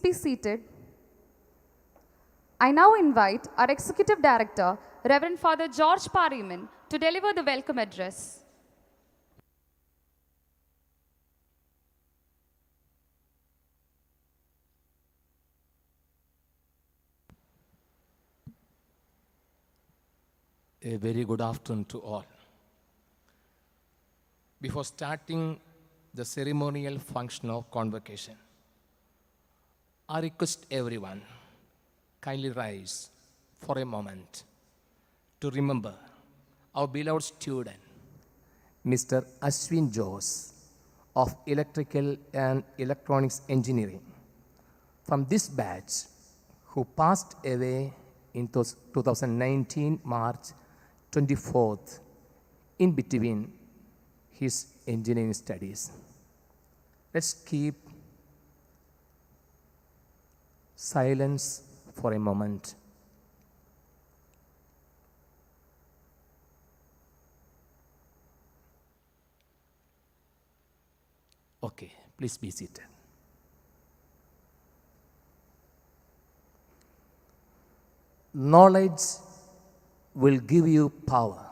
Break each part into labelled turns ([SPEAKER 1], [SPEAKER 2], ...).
[SPEAKER 1] be seated. I now invite our Executive Director, Reverend Father George Pariman, to deliver the welcome address.
[SPEAKER 2] A very good afternoon to all. Before starting the ceremonial function of convocation, I request everyone kindly rise for a moment to remember our beloved student, Mr. Ashwin Jose of Electrical and Electronics Engineering from this batch, who passed away in 2019 March 24th in between his engineering studies. Let's keep silence for a moment. Okay, please be seated. Knowledge will give you power,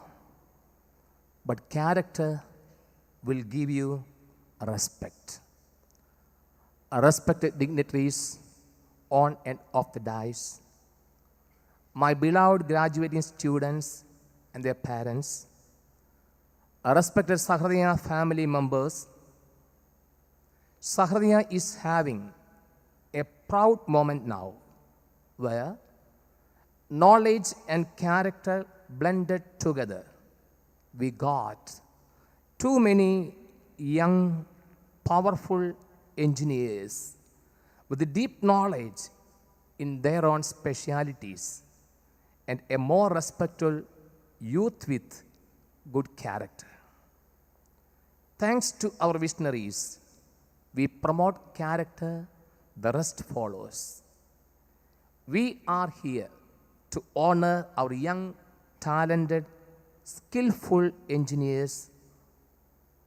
[SPEAKER 2] but character will give you respect. Respected dignitaries on and off the dais, my beloved graduating students and their parents, respected Sahrdaya family members, Sahrdaya is having a proud moment now where knowledge and character blended together. We got too many young, powerful engineers with a deep knowledge in their own specialities and a more respectful youth with good character. Thanks to our visionaries, we promote character, the rest follows. We are here to honor our young, talented, skillful engineers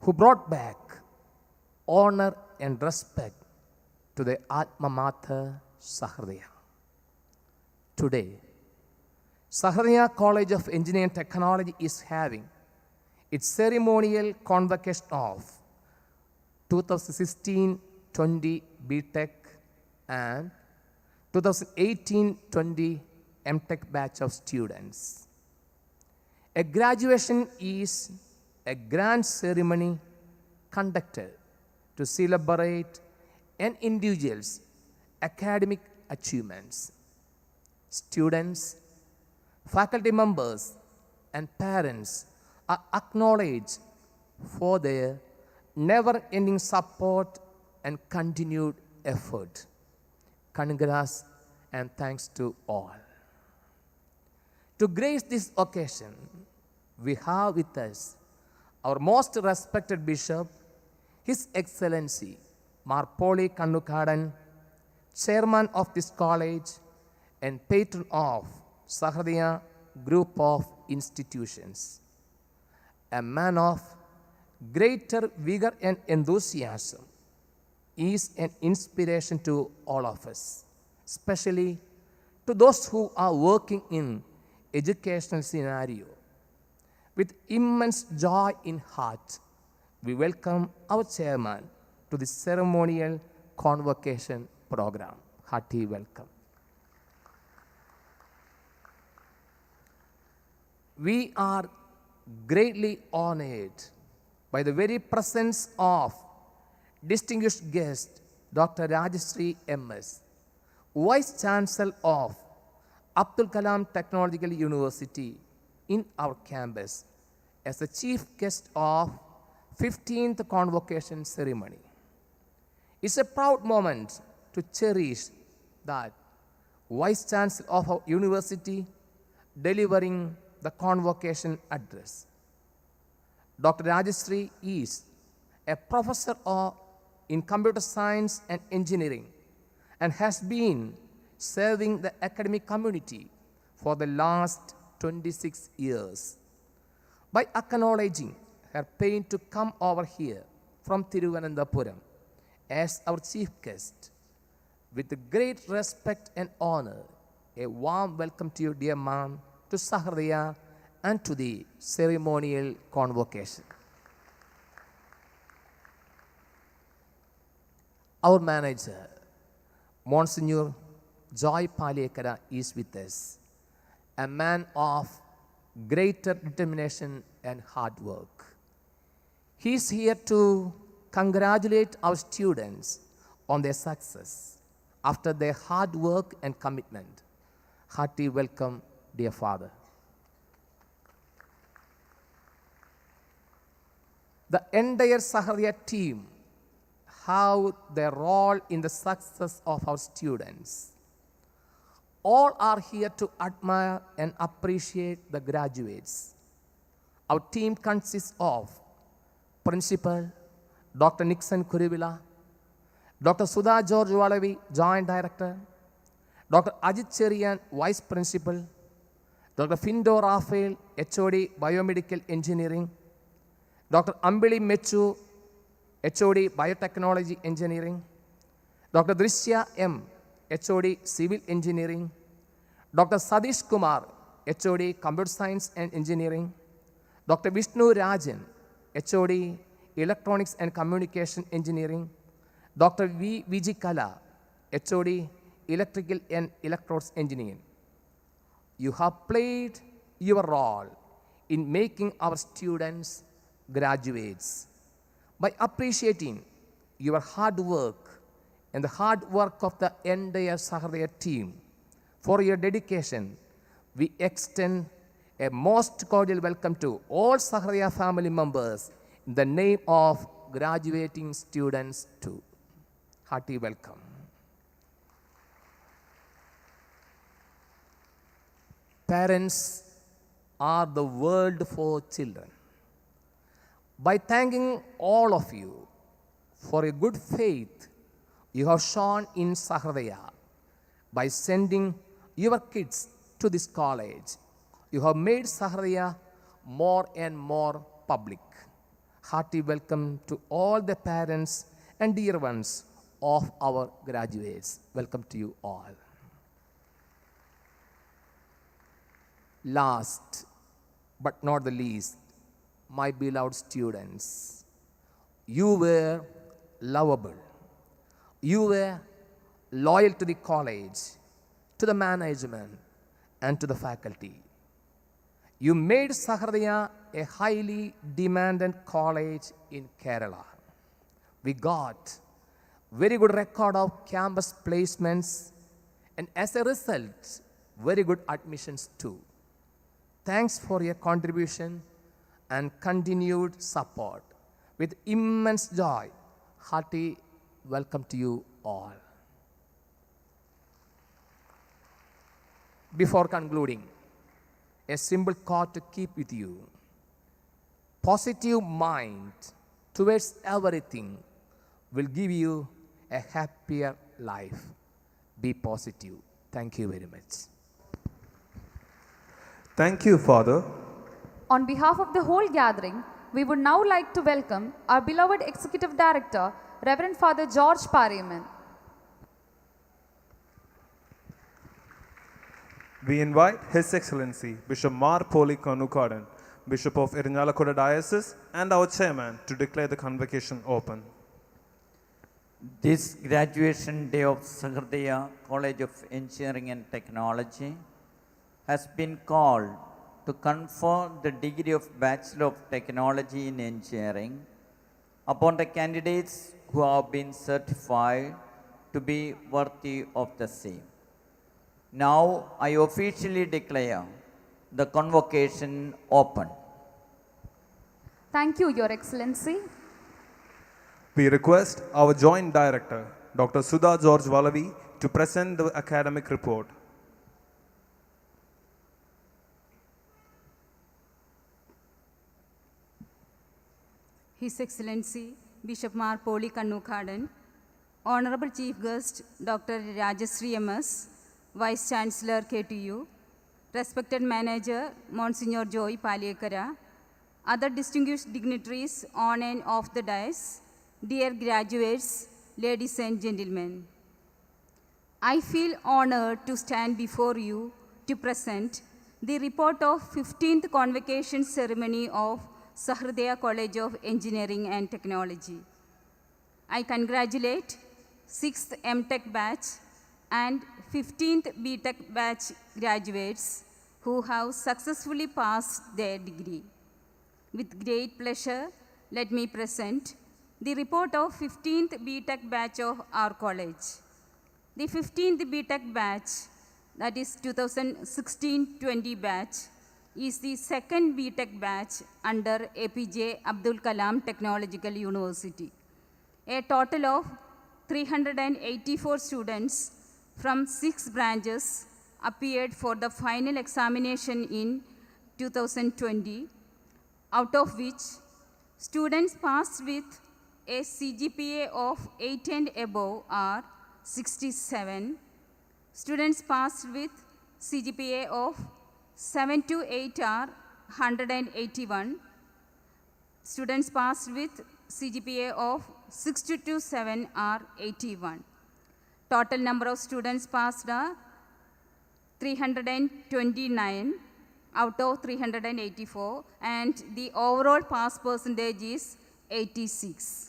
[SPEAKER 2] who brought back honor and respect to the alma mater Sahrdaya. Today, Sahrdaya College of Engineering and Technology is having its ceremonial convocation of 2016-20 B.Tech and 2018-20 M.Tech batch of students. A graduation is a grand ceremony conducted to celebrate an individual's academic achievements. Students, faculty members, and parents are acknowledged for their never-ending support and continued effort. Congrats and thanks to all. To grace this occasion, we have with us our most respected Bishop, His Excellency Marpoli Kannukadan, Chairman of this college and Patron of Sahrdaya Group of Institutions. A man of greater vigor and enthusiasm, is an inspiration to all of us, especially to those who are working in educational scenario. With immense joy in heart, we welcome our chairman to the ceremonial convocation program. Hearty welcome. We are greatly honored by the very presence of distinguished guest Dr. Rajashree M.S., Vice Chancellor of Abdul Kalam Technological University in our campus, as the chief guest of 15th Convocation ceremony. It's a proud moment to cherish that Vice Chancellor of our university delivering the convocation address. Dr. Rajashree is a professor in computer science and engineering and has been serving the academic community for the last 26 years. By acknowledging her pain to come over here from Thiruvananthapuram as our chief guest, with great respect and honor, a warm welcome to you, dear ma'am, to Sahrdaya and to the ceremonial convocation. Our manager, Monsignor Joy Palekara, is with us, a man of greater determination and hard work. He is here to congratulate our students on their success after their hard work and commitment. Hearty welcome, dear Father. The entire Sahrdaya team have their role in the success of our students. All are here to admire and appreciate the graduates. Our team consists of Principal Dr. Nixon Kurivila, Dr. Sudha George Valavi, Joint Director, Dr. Ajit Cherian, Vice Principal, Dr. Findo Raphael, HOD Biomedical Engineering, Dr. Ambili Mechu, HOD Biotechnology Engineering, Dr. Drishya M, HOD Civil Engineering, Dr. Sadish Kumar, HOD Computer Science and Engineering, Dr. Vishnu Rajan, HOD Electronics and Communication Engineering, Dr. V. Vijikala, HOD Electrical and Electrodes Engineering. You have played your role in making our students graduates. By appreciating your hard work and the hard work of the entire Sahrdaya team, for your dedication, we extend a most cordial welcome to all Sahrdaya family members in the name of graduating students too. Hearty welcome. Parents are the world for children. By thanking all of you for a good faith you have shown in Sahrdaya, by sending your kids to this college, you have made Sahrdaya more and more public. Hearty welcome to all the parents and dear ones of our graduates. Welcome to you all. Last but not the least, my beloved students, you were lovable. You were loyal to the college, to the management, and to the faculty. You made Sahrdaya a highly demanded college in Kerala. We got very good record of campus placements and as a result, very good admissions too. Thanks for your contribution and continued support. With immense joy, hearty welcome to you all. Before concluding, a simple thought to keep with you. Positive mind towards everything will give you a happier life. Be positive. Thank you very much.
[SPEAKER 3] Thank you, Father.
[SPEAKER 1] On behalf of the whole gathering, we would now like to welcome our beloved Executive Director, Reverend Father George Pareman.
[SPEAKER 3] We invite His Excellency Bishop Mar Poli Kanukadan, Bishop of Irinjalakuda Diocese, and our chairman to declare the convocation open.
[SPEAKER 4] This graduation day of Sahrdaya College of Engineering and Technology has been called to confer the degree of Bachelor of Technology in Engineering upon the candidates who have been certified to be worthy of the same. Now I officially declare the convocation open.
[SPEAKER 1] Thank you, Your Excellency.
[SPEAKER 3] We request our Joint Director, Dr. Sudha George Valavi, to present the academic report.
[SPEAKER 5] His Excellency Bishop Mar Poli Kannukadan, Honorable Chief Guest Dr. Rajashree M.S., Vice Chancellor KTU, respected Manager Monsignor Joy Palekara, other distinguished dignitaries on and off the dais, dear graduates, ladies and gentlemen. I feel honored to stand before you to present the report of 15th Convocation Ceremony of Sahrdaya College of Engineering and Technology. I congratulate 6th M.Tech batch and 15th B.Tech batch graduates who have successfully passed their degree. With great pleasure, let me present the report of 15th B.Tech batch of our college. The 15th B.Tech batch, that is 2016-20 batch, is the second B.Tech batch under APJ Abdul Kalam Technological University. A total of 384 students from 6 branches appeared for the final examination in 2020, out of which students passed with a CGPA of 8 and above are 67. Students passed with CGPA of 7 to 8 are 181. Students passed with CGPA of 6 to 7 are 81. Total number of students passed are 329 out of 384, and the overall pass percentage is 86.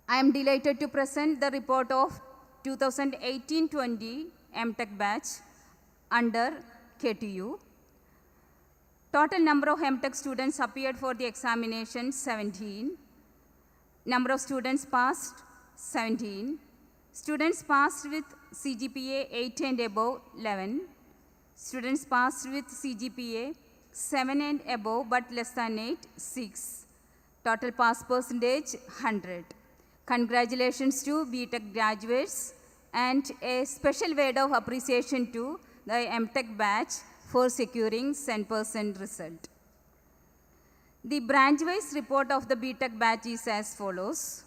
[SPEAKER 5] I am delighted to present the report of 2018-20 M.Tech batch under KTU. Total number of M.Tech students appeared for the examination 17. Number of students passed 17. Students passed with CGPA 8 and above 11. Students passed with CGPA 7 and above but less than 8 6. Total pass percentage 100. Congratulations to B.Tech graduates and a special word of appreciation to the M.Tech batch for securing 100% result. The branch-wise report of the B.Tech batch is as follows.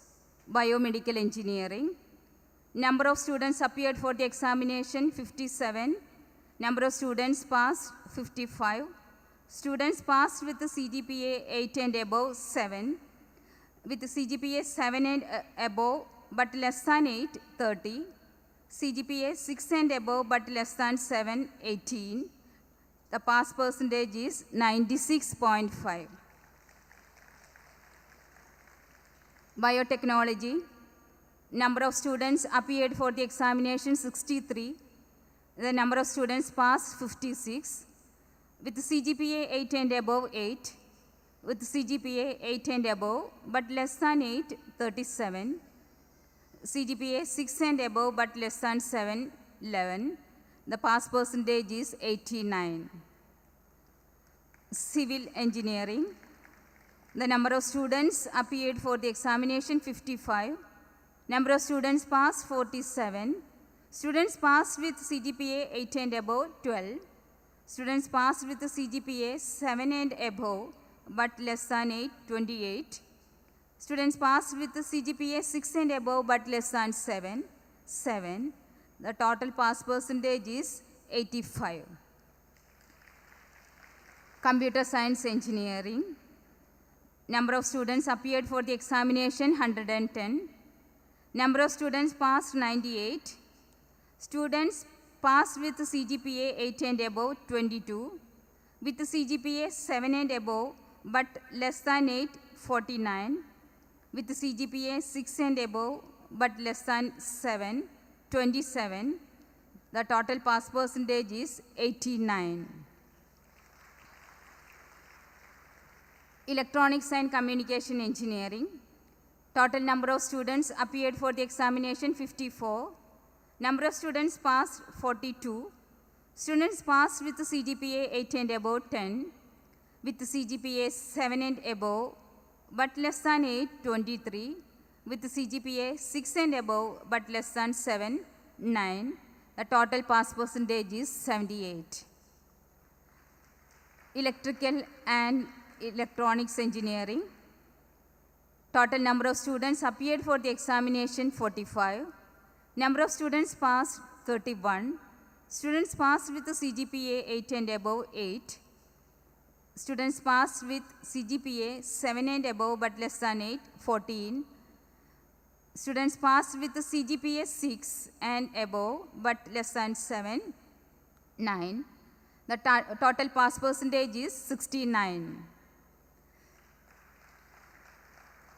[SPEAKER 5] Biomedical engineering. Number of students appeared for the examination 57. Number of students passed 55. Students passed with the CGPA 8 and above 7. With the CGPA 7 and above but less than 8, 30. CGPA 6 and above but less than 7, 18. The pass percentage is 96.5. Biotechnology. Number of students appeared for the examination 63. The number of students passed 56. With the CGPA 8 and above 8. With CGPA 8 and above but less than 8, 37. CGPA 6 and above but less than 7, 11. The pass percentage is 89. Civil engineering. The number of students appeared for the examination 55. Number of students passed 47. Students passed with CGPA 8 and above 12. Students passed with the CGPA 7 and above but less than 8, 28. Students passed with the CGPA 6 and above but less than 7, 7. The total pass percentage is 85. Computer science engineering. Number of students appeared for the examination 110. Number of students passed 98. Students passed with the CGPA 8 and above 22. With the CGPA 7 and above but less than 8, 49. With the CGPA 6 and above but less than 7, 27. The total pass percentage is 89. Electronics and Communication Engineering. Total number of students appeared for the examination 54. Number of students passed 42. Students passed with the CGPA 8 and above 10. With the CGPA 7 and above but less than 8, 23. With the CGPA 6 and above but less than 7, 9. The total pass percentage is 78. Electrical and Electronics Engineering. Total number of students appeared for the examination 45. Number of students passed 31. Students passed with the CGPA 8 and above 8. Students passed with CGPA 7 and above but less than 8, 14. Students passed with the CGPA 6 and above, but less than 7, 9. The total pass percentage is 69.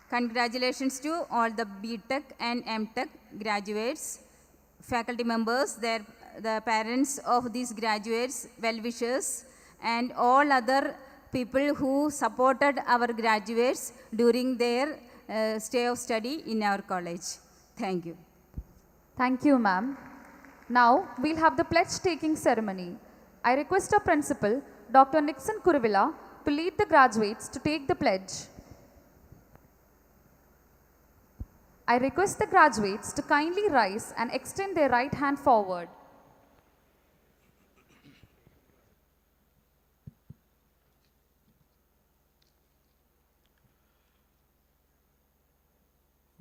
[SPEAKER 5] Congratulations to all the B.Tech and M.Tech graduates, faculty members, the parents of these graduates, well-wishers, and all other people who supported our graduates during their stay of study in our college. Thank you.
[SPEAKER 1] Thank you, ma'am. Now, we'll have the pledge-taking ceremony. I request our principal, Dr. Nixon Kuruvilla, to lead the graduates to take the pledge. I request the graduates to kindly rise and extend their right hand forward.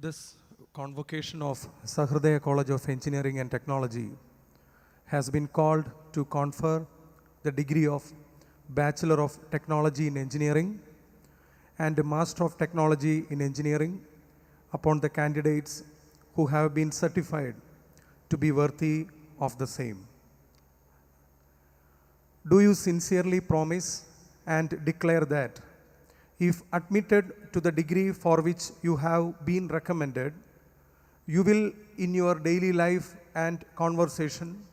[SPEAKER 6] This convocation of Sahrdaya College of Engineering and Technology has been called to confer the degree of Bachelor of Technology in Engineering and Master of Technology in Engineering upon the candidates who have been certified to be worthy of the same. Do you sincerely promise and declare that if admitted to the degree for which you have been recommended, you will in your daily life and conversation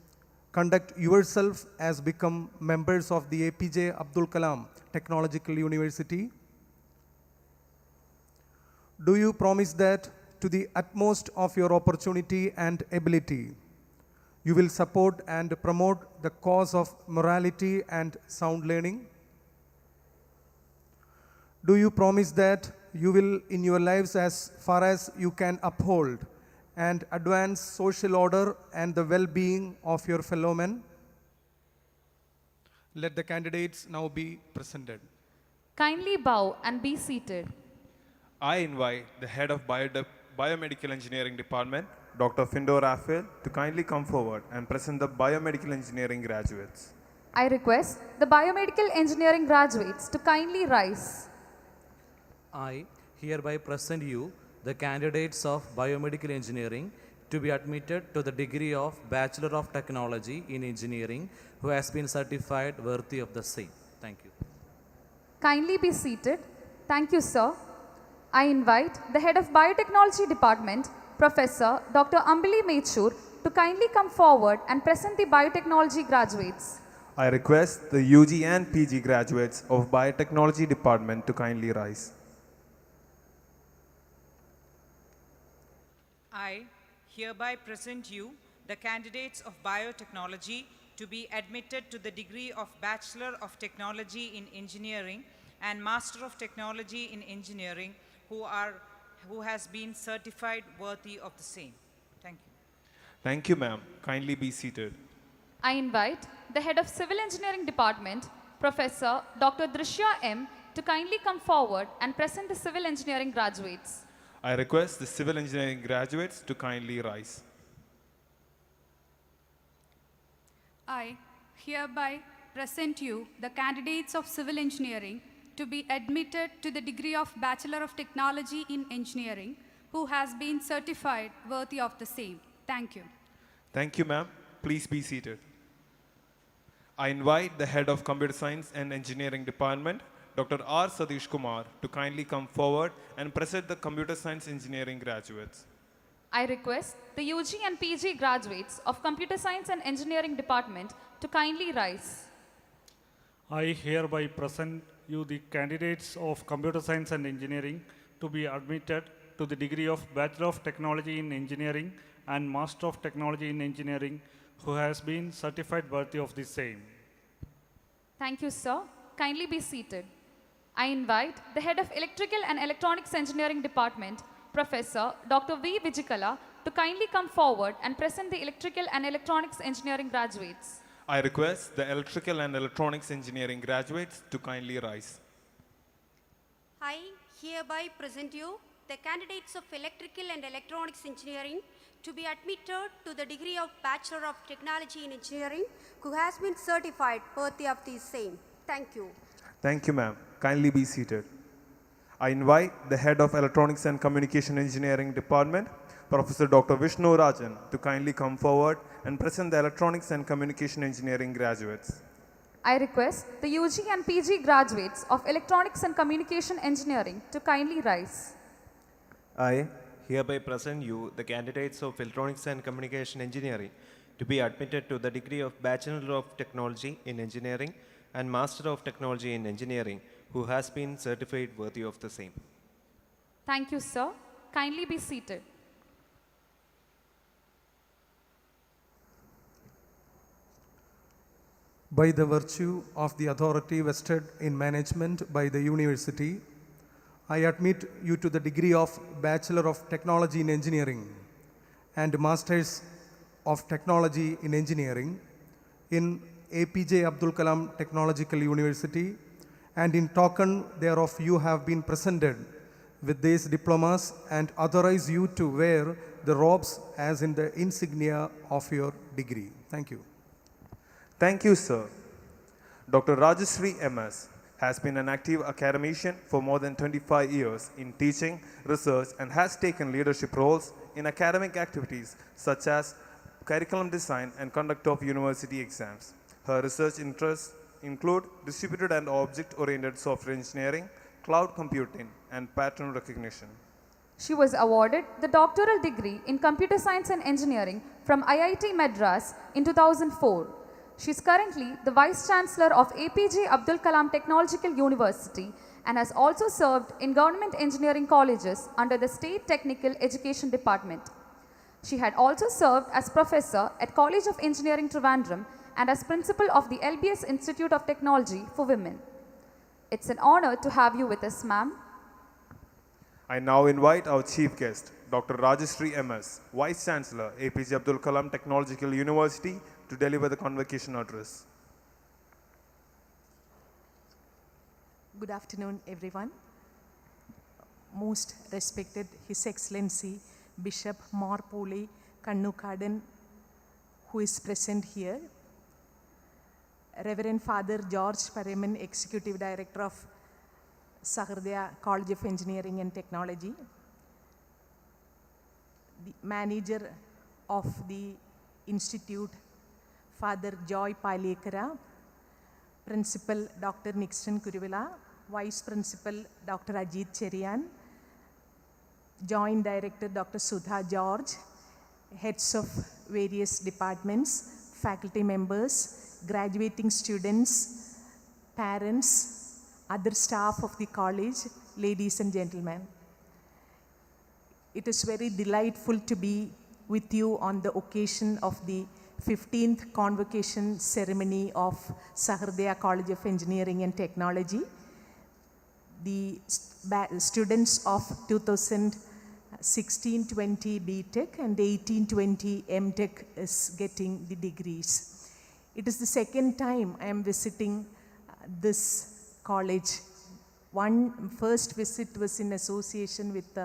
[SPEAKER 6] conduct yourself as become members of the APJ Abdul Kalam Technological University? Do you promise that to the utmost of your opportunity and ability, you will support and promote the cause of morality and sound learning? Do you promise that you will in your lives as far as you can uphold and advance social order and the well-being of your fellow men? Let the candidates now be presented.
[SPEAKER 1] Kindly bow and be seated.
[SPEAKER 3] I invite the head of Biomedical Engineering Department, Dr. Findo Raphael, to kindly come forward and present the Biomedical Engineering graduates.
[SPEAKER 1] I request the Biomedical Engineering graduates to kindly rise.
[SPEAKER 7] I hereby present you the candidates of Biomedical Engineering to be admitted to the degree of Bachelor of Technology in Engineering who has been certified worthy of the same. Thank you.
[SPEAKER 1] Kindly be seated. Thank you, sir. I invite the head of Biotechnology Department, Professor Dr. Ambili Mechur, to kindly come forward and present the Biotechnology graduates.
[SPEAKER 3] I request the UG and PG graduates of Biotechnology Department to kindly rise.
[SPEAKER 8] I hereby present you the candidates of biotechnology to be admitted to the degree of Bachelor of Technology in Engineering and Master of Technology in Engineering who has been certified worthy of the same. Thank you.
[SPEAKER 3] Thank you, ma'am. Kindly be seated.
[SPEAKER 1] I invite the head of Civil Engineering Department, Professor Dr. Drishya M, to kindly come forward and present the Civil Engineering graduates.
[SPEAKER 3] I request the Civil Engineering graduates to kindly rise.
[SPEAKER 9] I hereby present you the candidates of Civil Engineering to be admitted to the degree of Bachelor of Technology in Engineering who has been certified worthy of the same. Thank you.
[SPEAKER 3] Thank you, ma'am. Please be seated. I invite the head of Computer Science and Engineering Department, Dr. R. Satish Kumar, to kindly come forward and present the Computer Science Engineering graduates.
[SPEAKER 1] I request the UG and PG graduates of Computer Science and Engineering Department to kindly rise.
[SPEAKER 10] I hereby present you the candidates of Computer Science and Engineering to be admitted to the degree of Bachelor of Technology in Engineering and Master of Technology in Engineering who has been certified worthy of the same.
[SPEAKER 1] Thank you, sir. Kindly be seated. I invite the head of Electrical and Electronics Engineering Department, Professor Dr. V. Vijikala, to kindly come forward and present the Electrical and Electronics Engineering graduates.
[SPEAKER 3] I request the Electrical and Electronics Engineering graduates to kindly rise.
[SPEAKER 11] I hereby present you the candidates of Electrical and Electronics Engineering to be admitted to the degree of Bachelor of Technology in Engineering who has been certified worthy of the same. Thank you.
[SPEAKER 3] Thank you, ma'am. Kindly be seated. I invite the head of Electronics and Communication Engineering Department, Professor Dr. Vishnu Rajan to kindly come forward and present the Electronics and Communication Engineering graduates.
[SPEAKER 1] I request the UG and PG graduates of Electronics and Communication Engineering to kindly rise.
[SPEAKER 12] I hereby present you the candidates of Electronics and Communication Engineering to be admitted to the degree of Bachelor of Technology in Engineering and Master of Technology in Engineering who has been certified worthy of the same.
[SPEAKER 1] Thank you, sir. Kindly be seated.
[SPEAKER 6] By the virtue of the authority vested in management by the university, I admit you to the degree of Bachelor of Technology in Engineering and Masters of Technology in Engineering in APJ Abdul Kalam Technological University, and in token thereof you have been presented with these diplomas and authorize you to wear the robes as in the insignia of your degree. Thank you.
[SPEAKER 3] Thank you, sir. Dr. Rajashree MS has been an active academician for more than 25 years in teaching, research, and has taken leadership roles in academic activities such as curriculum design and conduct of university exams. Her research interests include distributed and object-oriented software engineering, cloud computing, and pattern recognition.
[SPEAKER 1] She was awarded the doctoral degree in Computer Science and Engineering from IIT Madras in 2004. She is currently the Vice Chancellor of APJ Abdul Kalam Technological University and has also served in government engineering colleges under the State Technical Education Department. She had also served as professor at College of Engineering Trivandrum and as principal of the LBS Institute of Technology for Women. It's an honor to have you with us, ma'am.
[SPEAKER 3] I now invite our chief guest, Dr. Rajashree MS, Vice Chancellor, APJ Abdul Kalam Technological University, to deliver the convocation address.
[SPEAKER 13] Good afternoon, everyone. Most respected His Excellency Bishop Marpuli Kannukadan, who is present here, Reverend Father George Paraman, Executive Director of Sahrdaya College of Engineering and Technology, the Manager of the Institute, Father Joy Palekara, Principal Dr. Nixon Kuruvila, Vice Principal Dr. Ajit Cherian, Joint Director Dr. Sudha George, heads of various departments, faculty members, graduating students, parents, other staff of the college, ladies and gentlemen. It is very delightful to be with you on the occasion of the 15th Convocation ceremony of Sahrdaya College of Engineering and Technology. The students of 2016-20 B.Tech and 18-20 M.Tech is getting the degrees. It is the second time I am visiting this college. First visit was in association with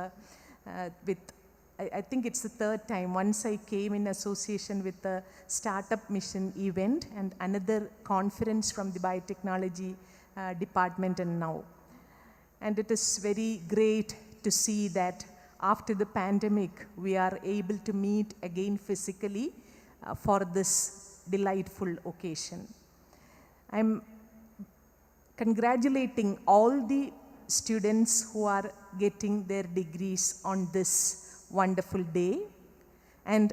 [SPEAKER 13] I think it's the third time. Once I came in association with the Startup Mission event and another conference from the Biotechnology department and now. And it is very great to see that after the pandemic, we are able to meet again physically for this delightful occasion. I'm congratulating all the students who are getting their degrees on this wonderful day, and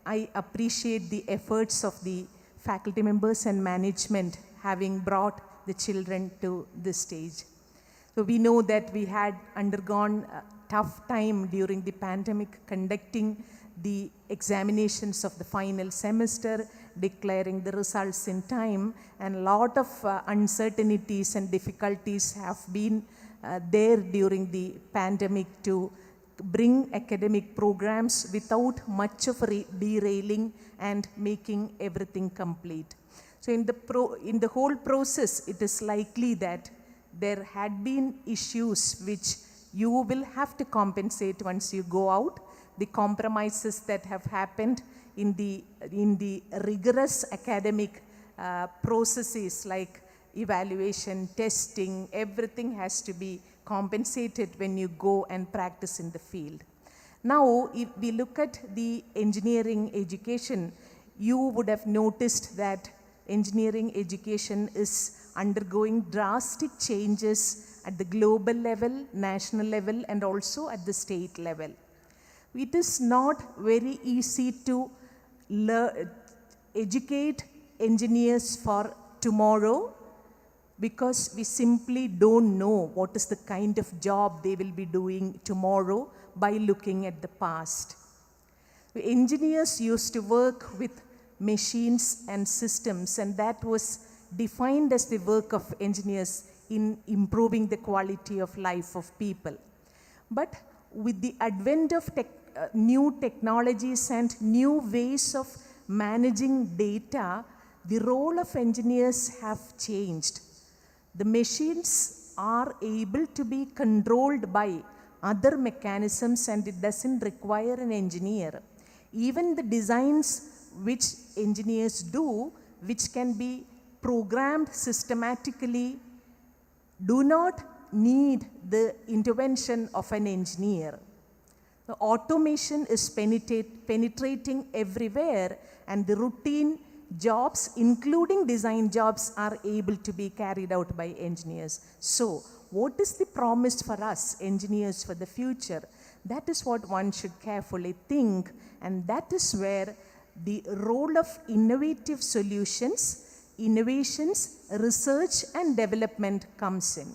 [SPEAKER 13] I appreciate the efforts of the faculty members and management having brought the children to this stage. So we know that we had undergone a tough time during the pandemic conducting the examinations of the final semester, declaring the results in time, and a lot of uncertainties and difficulties have been there during the pandemic to bring academic programs without much of a derailing and making everything complete. So in the whole process, it is likely that there had been issues which you will have to compensate once you go out. The compromises that have happened in the rigorous academic processes like evaluation, testing, everything has to be compensated when you go and practice in the field. Now, if we look at the engineering education, you would have noticed that engineering education is undergoing drastic changes at the global level, national level, and also at the state level. It is not very easy to educate engineers for tomorrow because we simply don't know what is the kind of job they will be doing tomorrow by looking at the past. Engineers used to work with machines and systems, and that was defined as the work of engineers in improving the quality of life of people. But with the advent of new technologies and new ways of managing data, the role of engineers have changed. The machines are able to be controlled by other mechanisms and it doesn't require an engineer. Even the designs which engineers do, which can be programmed systematically, do not need the intervention of an engineer. The automation is penetrating everywhere, and the routine jobs, including design jobs, are able to be carried out by engineers. So, what is the promise for us, engineers, for the future? That is what one should carefully think, and that is where the role of innovative solutions, innovations, research and development comes in.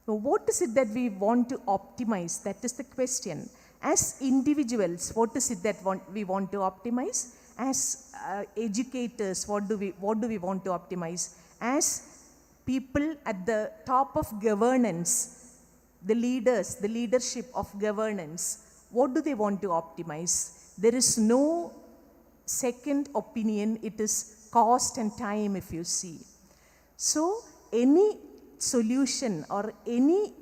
[SPEAKER 13] So what is it that we want to optimize? That is the question. As individuals, what is it that we want to optimize? As educators, what do we want to optimize? As people at the top of governance, the leaders, the leadership of governance, what do they want to optimize? There is no second opinion, it is cost and time, if you see. So any solution or any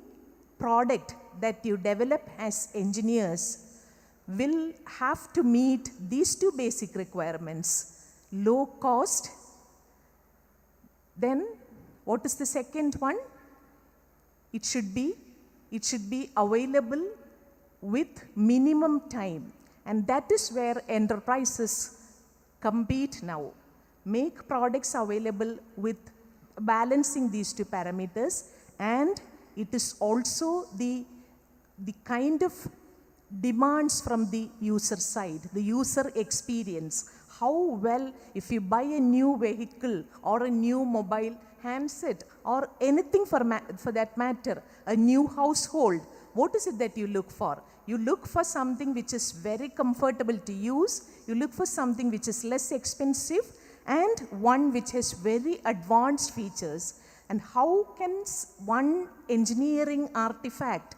[SPEAKER 13] product that you develop as engineers will have to meet these two basic requirements: low cost. Then what is the second one? It should be available with minimum time, and that is where enterprises compete now. Make products available with balancing these two parameters, and it is also the kind of demands from the user side, the user experience. How well, if you buy a new vehicle or a new mobile handset or anything for that matter, a new household, what is it that you look for? You look for something which is very comfortable to use, you look for something which is less expensive, and one which has very advanced features. And how can one engineering artifact,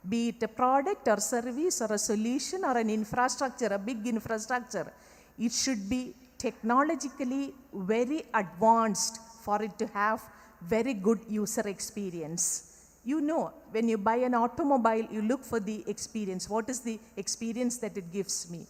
[SPEAKER 13] be it a product or service or a solution or an infrastructure, a big infrastructure, it should be technologically very advanced for it to have very good user experience. You know, when you buy an automobile, you look for the experience. What is the experience that it gives me?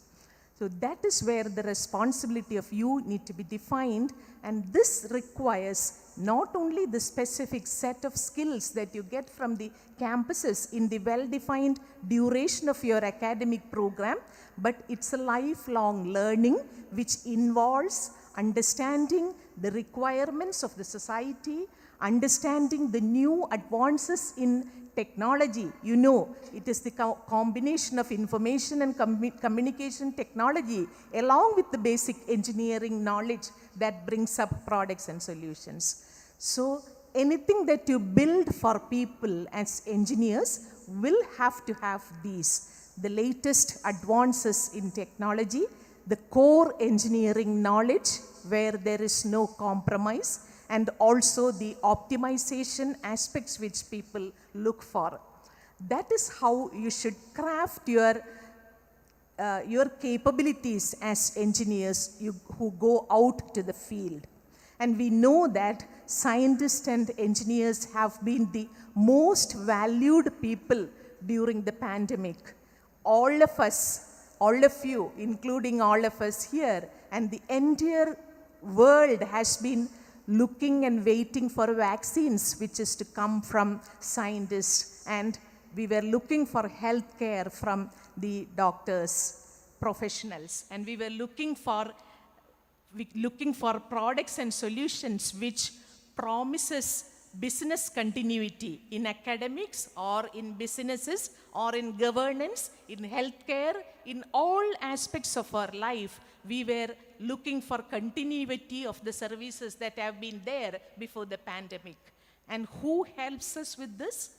[SPEAKER 13] So that is where the responsibility of you need to be defined, and this requires not only the specific set of skills that you get from the campuses in the well-defined duration of your academic program, but it's a lifelong learning which involves understanding the requirements of the society, understanding the new advances in technology. You know, it is the combination of information and communication technology along with the basic engineering knowledge that brings up products and solutions. So anything that you build for people as engineers will have to have these: the latest advances in technology, the core engineering knowledge where there is no compromise, and also the optimization aspects which people look for. That is how you should craft your capabilities as engineers who go out to the field. And we know that scientists and engineers have been the most valued people during the pandemic. All of us, all of you, including all of us here, and the entire world has been looking and waiting for vaccines which is to come from scientists, and we were looking for health care from the doctors, professionals, and we were looking for products and solutions which promises business continuity in academics or in businesses or in governance, in healthcare, in all aspects of our life. We were looking for continuity of the services that have been there before the pandemic. And who helps us with this?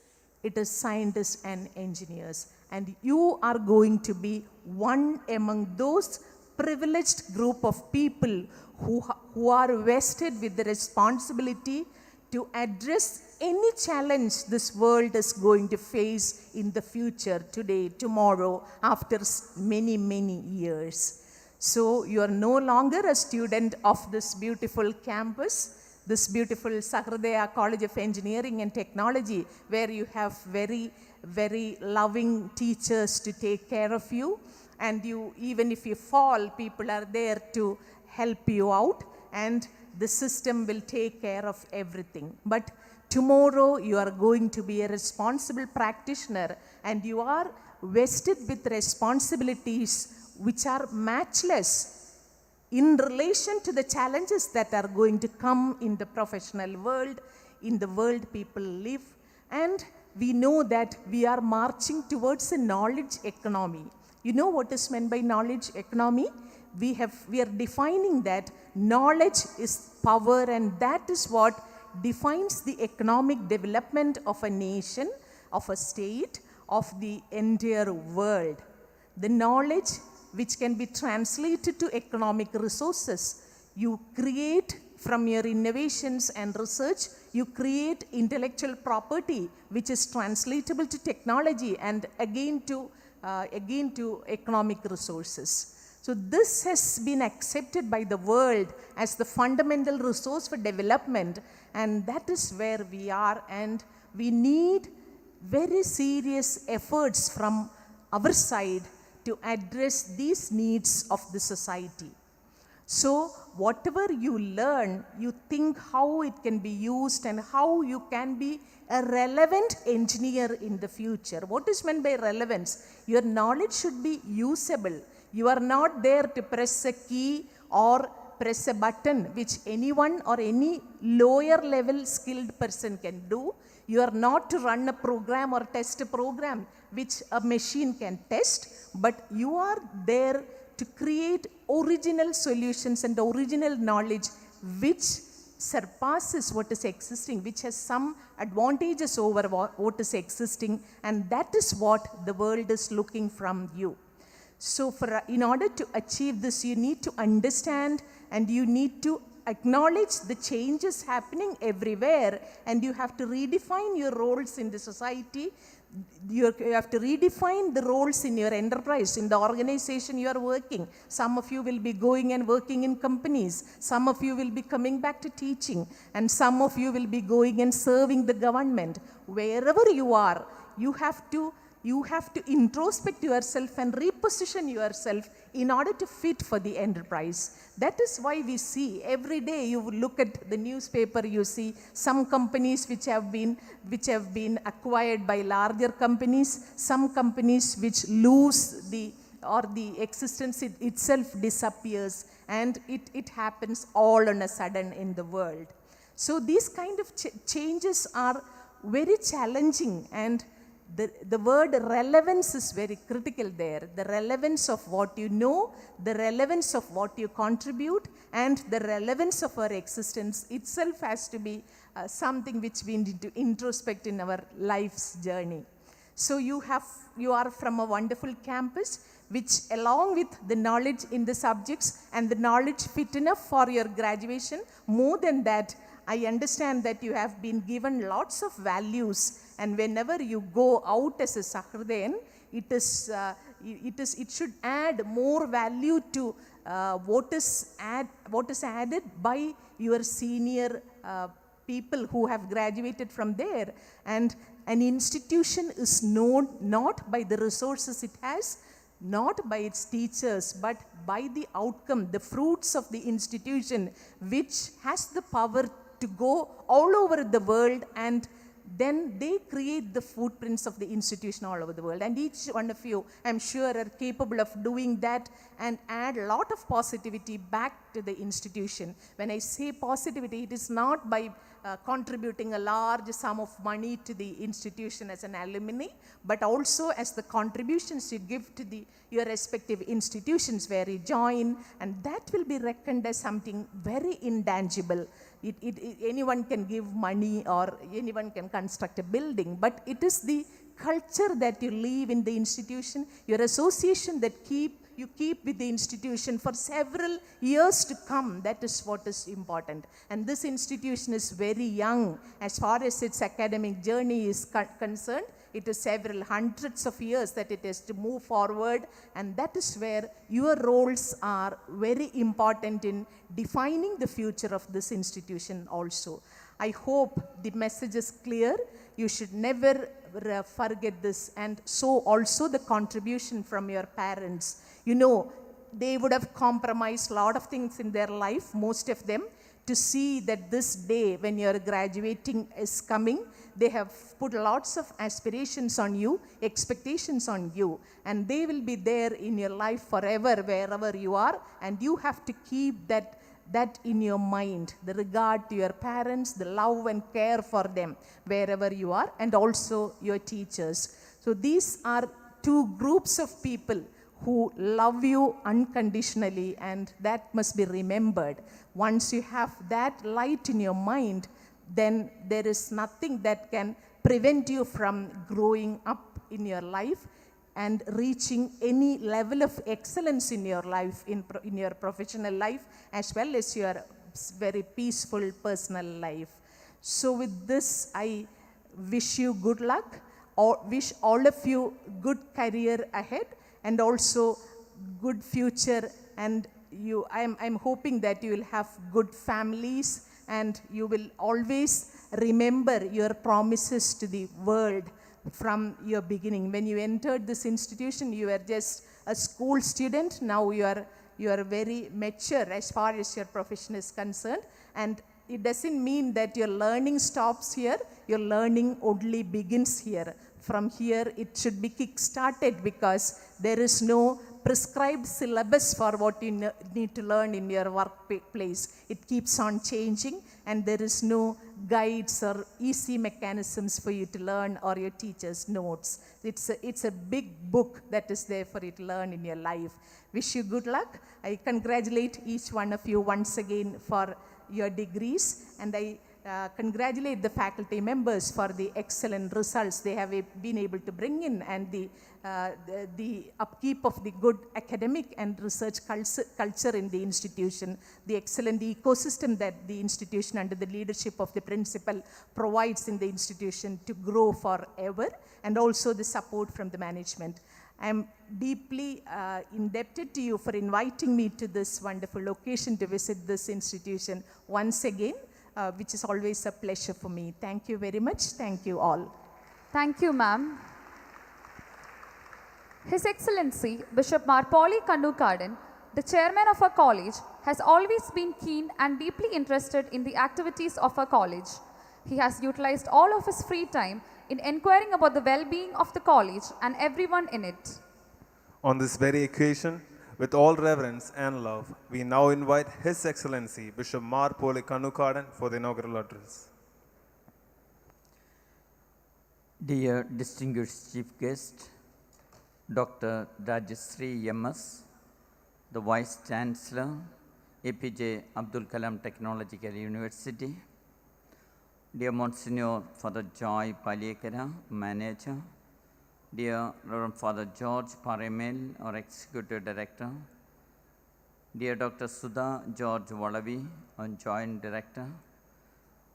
[SPEAKER 13] It is scientists and engineers. And you are going to be one among those privileged group of people who are vested with the responsibility to address any challenge this world is going to face in the future, today, tomorrow, after many, many years. So you are no longer a student of this beautiful campus, this beautiful Sahrdaya College of Engineering and Technology, where you have very, very loving teachers to take care of you. And you, even if you fall, people are there to help you out, and the system will take care of everything. But tomorrow you are going to be a responsible practitioner, and you are vested with responsibilities which are matchless in relation to the challenges that are going to come in the professional world, in the world people live. And we know that we are marching towards a knowledge economy. You know what is meant by knowledge economy? We are defining that knowledge is power, and that is what defines the economic development of a nation, of a state, of the entire world. The knowledge which can be translated to economic resources. You create from your innovations and research, you create intellectual property which is translatable to technology and again to economic resources. So this has been accepted by the world as the fundamental resource for development, and that is where we are, and we need very serious efforts from our side to address these needs of the society. So whatever you learn, you think how it can be used and how you can be a relevant engineer in the future. What is meant by relevance? Your knowledge should be usable. You are not there to press a key or press a button which anyone or any lower level skilled person can do. You are not to run a program or test a program which a machine can test, but you are there to create original solutions and original knowledge which surpasses what is existing, which has some advantages over what is existing, and that is what the world is looking from you. So in order to achieve this, you need to understand and you need to acknowledge the changes happening everywhere, and you have to redefine your roles in the society. You have to redefine the roles in your enterprise, in the organization you are working. Some of you will be going and working in companies. Some of you will be coming back to teaching. And some of you will be going and serving the government. Wherever you are, you have to introspect yourself and reposition yourself in order to fit for the enterprise. That is why we see every day, you look at the newspaper, you see some companies which have been acquired by larger companies, some companies which lose the existence itself disappears, and it happens all on a sudden in the world. So these kind of changes are very challenging, and the word relevance is very critical there. The relevance of what you know, the relevance of what you contribute, and the relevance of our existence itself has to be something which we need to introspect in our life's journey. So you are from a wonderful campus which, along with the knowledge in the subjects and the knowledge fit enough for your graduation, more than that, I understand that you have been given lots of values, and whenever you go out as a Sahrdayan, it should add more value to what is added by your senior people who have graduated from there. And an institution is known not by the resources it has, not by its teachers, but by the outcome, the fruits of the institution, which has the power to go all over the world and then they create the footprints of the institution all over the world. And each one of you, I'm sure, are capable of doing that and add a lot of positivity back to the institution. When I say positivity, it is not by contributing a large sum of money to the institution as an alumni, but also as the contributions you give to your respective institutions where you join, and that will be reckoned as something very intangible. Anyone can give money or anyone can construct a building, but it is the culture that you live in the institution, your association that you keep with the institution for several years to come. That is what is important. And this institution is very young as far as its academic journey is concerned. It is several hundreds of years that it has to move forward, and that is where your roles are very important in defining the future of this institution also. I hope the message is clear. You should never forget this, and so also the contribution from your parents. You know, they would have compromised a lot of things in their life, most of them, to see that this day when you're graduating is coming. They have put lots of aspirations on you, expectations on you, and they will be there in your life forever, wherever you are, and you have to keep that in your mind, the regard to your parents, the love and care for them wherever you are, and also your teachers. So these are two groups of people who love you unconditionally, and that must be remembered. Once you have that light in your mind, then there is nothing that can prevent you from growing up in your life and reaching any level of excellence in your life, in your professional life, as well as your very peaceful personal life. So with this, I wish you good luck, or wish all of you good career ahead, and also good future. And I'm hoping that you will have good families, and you will always remember your promises to the world from your beginning. When you entered this institution, you were just a school student. Now you are very mature as far as your profession is concerned, and it doesn't mean that your learning stops here. Your learning only begins here. From here, it should be kick-started, because there is no prescribed syllabus for what you need to learn in your workplace. It keeps on changing, and there is no guides or easy mechanisms for you to learn or your teacher's notes. It's a big book that is there for you to learn in your life. Wish you good luck. I congratulate each one of you once again for your degrees, and I congratulate the faculty members for the excellent results they have been able to bring in, and the upkeep of the good academic and research culture in the institution, the excellent ecosystem that the institution under the leadership of the principal provides in the institution to grow forever, and also the support from the management. I am deeply indebted to you for inviting me to this wonderful occasion to visit this institution once again, which is always a pleasure for me. Thank you very much. Thank you all.
[SPEAKER 1] Thank you, ma'am. His Excellency Bishop Marpoli Kannukadan, the chairman of our college, has always been keen and deeply interested in the activities of our college. He has utilized all of his free time in inquiring about the well-being of the college and everyone in it.
[SPEAKER 3] On this very occasion, with all reverence and love, we now invite His Excellency Bishop Marpoli Kannukadan for the inaugural address.
[SPEAKER 4] Dear distinguished chief guest, Dr. Rajashree M.S., the Vice Chancellor, APJ Abdul Kalam Technological University, dear Monsignor Father Joy Palekara, Manager, dear Reverend Father George Paramel, our Executive Director, dear Dr. Sudha George Valavi, our Joint Director,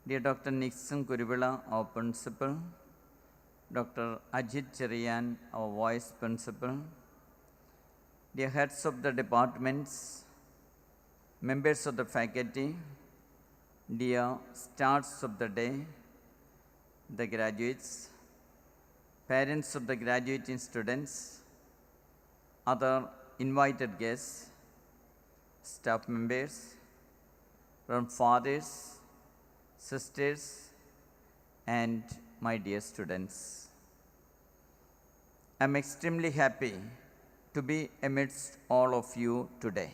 [SPEAKER 4] dear Dr. Nixon Kurivila, our Principal, Dr. Ajit Cherian, our Vice Principal, dear heads of the departments, members of the faculty, dear stars of the day, the graduates, parents of the graduating students, other invited guests, staff members, from fathers, sisters, and my dear students, I'm extremely happy to be amidst all of you today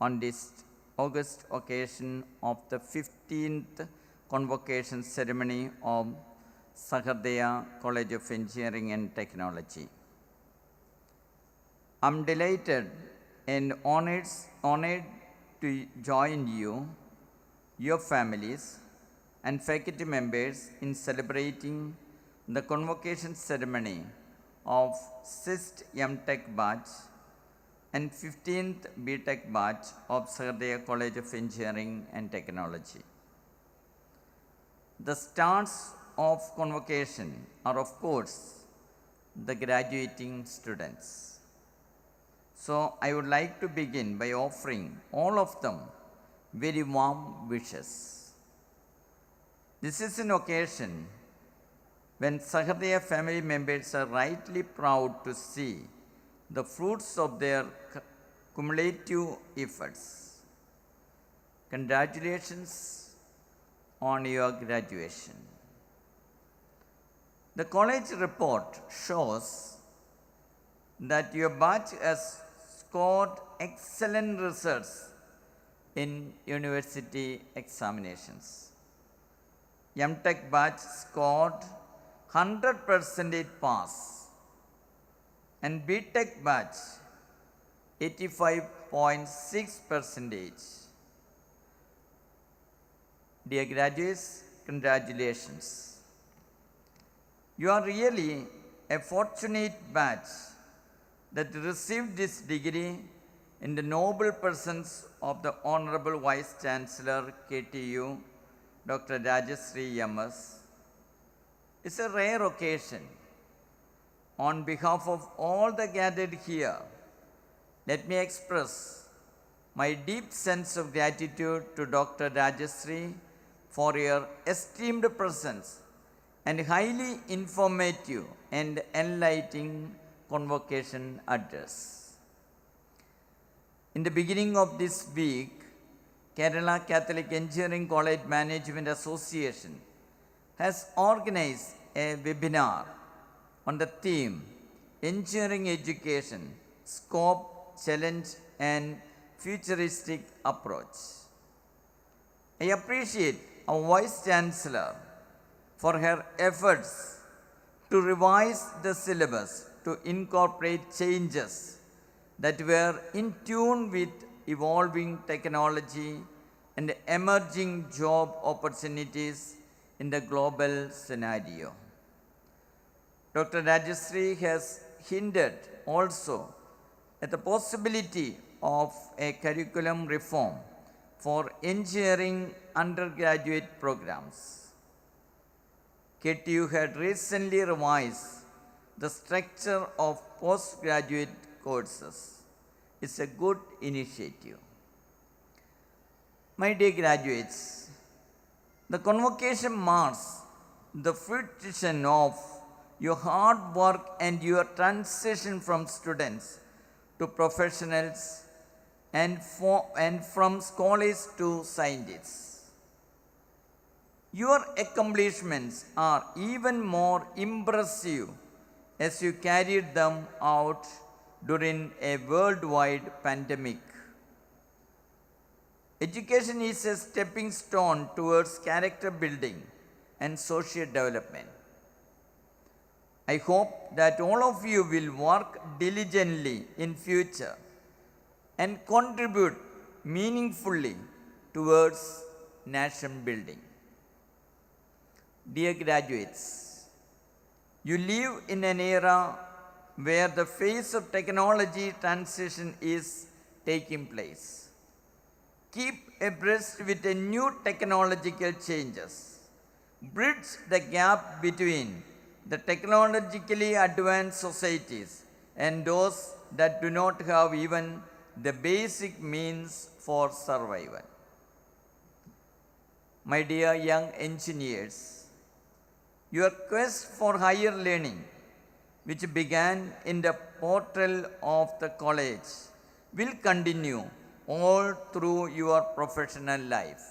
[SPEAKER 4] on this august occasion of the 15th Convocation ceremony of Sahrdaya College of Engineering and Technology. I'm delighted and honored to join you, your families, and faculty members in celebrating the convocation ceremony of 6th M.Tech batch and 15th B.Tech batch of Sahrdaya College of Engineering and Technology. The stars of convocation are, of course, the graduating students. So I would like to begin by offering all of them very warm wishes. This is an occasion when Sahrdaya family members are rightly proud to see the fruits of their cumulative efforts. Congratulations on your graduation. The college report shows that your batch has scored excellent results in university examinations. M.Tech batch scored 100% pass and B.Tech batch 85.6%. Dear graduates, congratulations. You are really a fortunate batch that received this degree in the noble presence of the Honorable Vice Chancellor KTU, Dr. Rajashree M.S. It's a rare occasion. On behalf of all the gathered here, let me express my deep sense of gratitude to Dr. Rajashree for your esteemed presence and highly informative and enlightening convocation address. In the beginning of this week, Kerala Catholic Engineering College Management Association has organized a webinar on the theme Engineering Education, Scope, Challenge and Futuristic Approach. I appreciate our Vice Chancellor for her efforts to revise the syllabus to incorporate changes that were in tune with evolving technology and emerging job opportunities in the global scenario. Dr. Rajashree has hinted also at the possibility of a curriculum reform for engineering undergraduate programs. KTU had recently revised the structure of postgraduate courses. It's a good initiative. My dear graduates, the convocation marks the fruition of your hard work and your transition from students to professionals and from scholars to scientists. Your accomplishments are even more impressive as you carried them out during a worldwide pandemic. Education is a stepping stone towards character building and social development. I hope that all of you will work diligently in future and contribute meaningfully towards nation building. Dear graduates, you live in an era where the phase of technology transition is taking place. Keep abreast with the new technological changes. Bridge the gap between the technologically advanced societies and those that do not have even the basic means for survival. My dear young engineers, your quest for higher learning, which began in the portal of the college, will continue all through your professional life.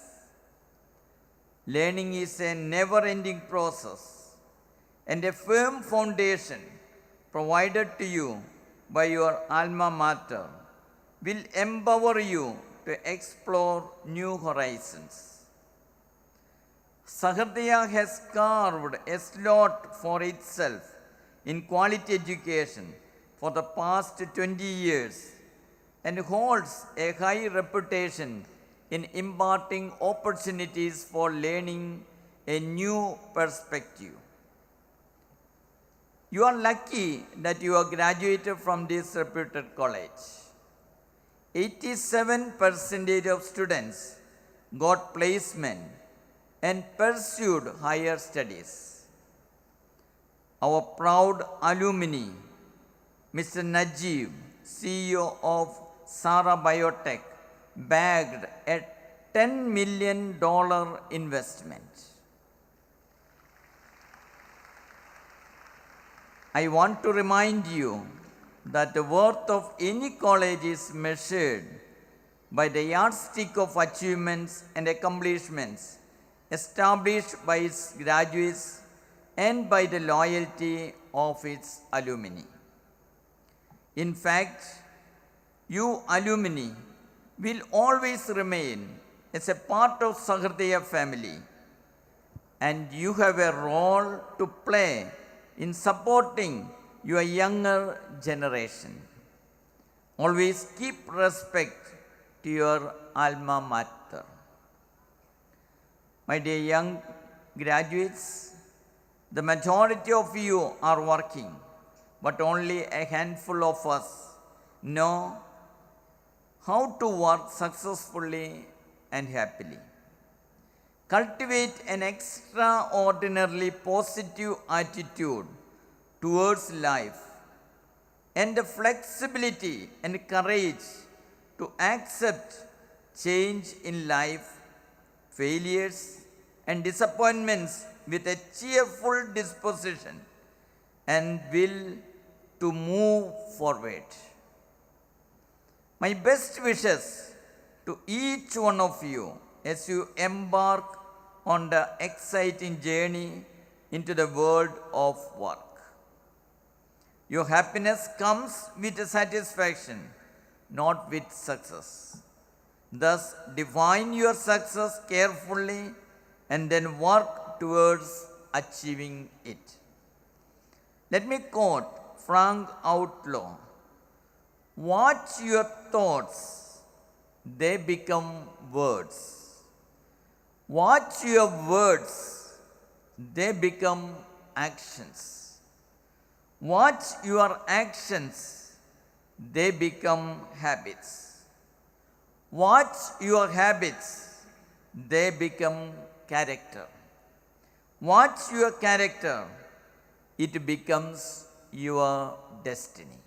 [SPEAKER 4] Learning is a never-ending process, and a firm foundation provided to you by your alma mater will empower you to explore new horizons. Sahrdaya has carved a slot for itself in quality education for the past 20 years and holds a high reputation in imparting opportunities for learning a new perspective. You are lucky that you are graduated from this reputed college. 87% of students got placement and pursued higher studies. Our proud alumni, Mr. Najib, CEO of Sahrdaya Biotech, bagged a $10 million investment. I want to remind you that the worth of any college is measured by the yardstick of achievements and accomplishments established by its graduates and by the loyalty of its alumni. In fact, you alumni will always remain as a part of Sahrdaya family, and you have a role to play in supporting your younger generation. Always keep respect to your alma mater. My dear young graduates, the majority of you are working, but only a handful of us know how to work successfully and happily. Cultivate an extraordinarily positive attitude towards life and the flexibility and courage to accept change in life, failures and disappointments with a cheerful disposition and will to move forward. My best wishes to each one of you as you embark on the exciting journey into the world of work. Your happiness comes with satisfaction, not with success. Thus, define your success carefully and then work towards achieving it. Let me quote Frank Outlaw. Watch your thoughts, they become words. Watch your words, they become actions. Watch your actions, they become habits. Watch your habits, they become character. Watch your character, it becomes your destiny.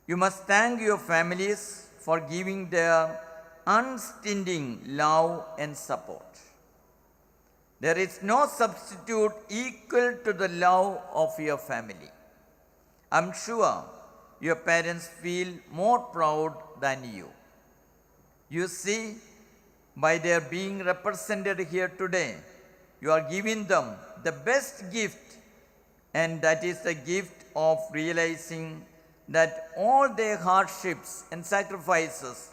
[SPEAKER 4] You must thank your families for giving their unstinting love and support. There is no substitute equal to the love of your family. I'm sure your parents feel more proud than you. You see, by their being represented here today, you are giving them the best gift, and that is the gift of realizing that all their hardships and sacrifices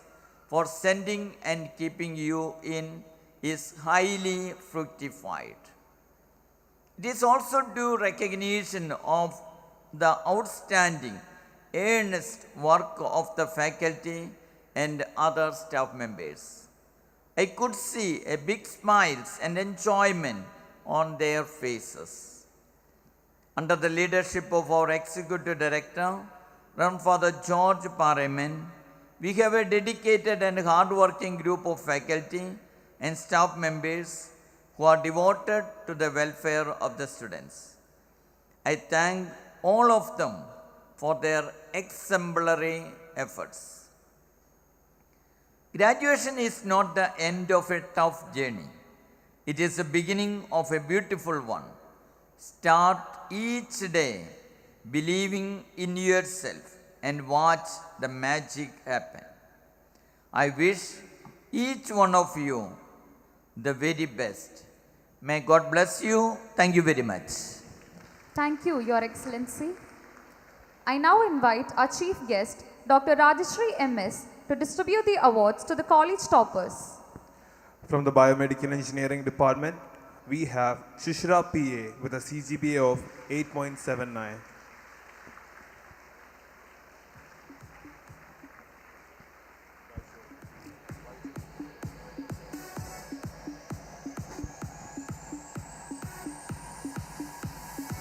[SPEAKER 4] for sending and keeping you in is highly fructified. It is also due recognition of the outstanding, earnest work of the faculty and other staff members. I could see a big smiles and enjoyment on their faces. Under the leadership of our Executive Director, Reverend Father George Paraman, we have a dedicated and hard-working group of faculty and staff members who are devoted to the welfare of the students. I thank all of them for their exemplary efforts. Graduation is not the end of a tough journey. It is the beginning of a beautiful one. Start each day believing in yourself and watch the magic happen. I wish each one of you the very best. May God bless you. Thank you very much.
[SPEAKER 1] Thank you, Your Excellency. I now invite our chief guest, Dr. Rajeshri MS, to distribute the awards to the college toppers.
[SPEAKER 3] From the Biomedical Engineering Department, we have Shishra PA with a CGPA of 8.79.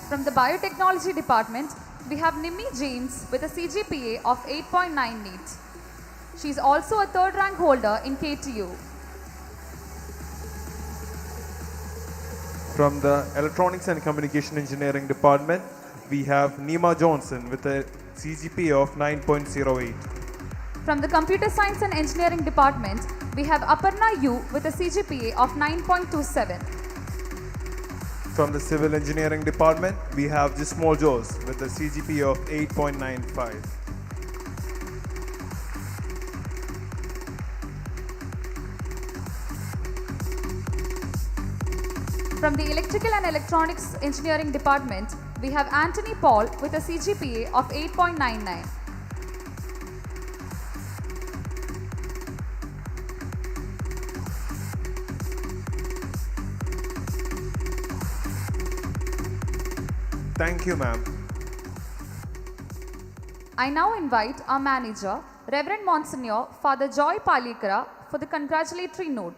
[SPEAKER 1] From the Biotechnology Department, we have Nimmi James with a CGPA of 8.98. She is also a third rank holder in KTU.
[SPEAKER 3] From the Electronics and Communication Engineering Department, we have Nima Johnson with a CGPA of 9.08.
[SPEAKER 1] From the Computer Science and Engineering Department, we have Aparna U with a CGPA of 9.27.
[SPEAKER 3] From the Civil Engineering Department, we have Jismol Jose with a CGPA of 8.95.
[SPEAKER 1] From the Electrical and Electronics Engineering Department, we have Anthony Paul with a CGPA of 8.99.
[SPEAKER 3] Thank you, ma'am.
[SPEAKER 1] I now invite our manager, Reverend Monsignor Father Joy Palikara, for the congratulatory note.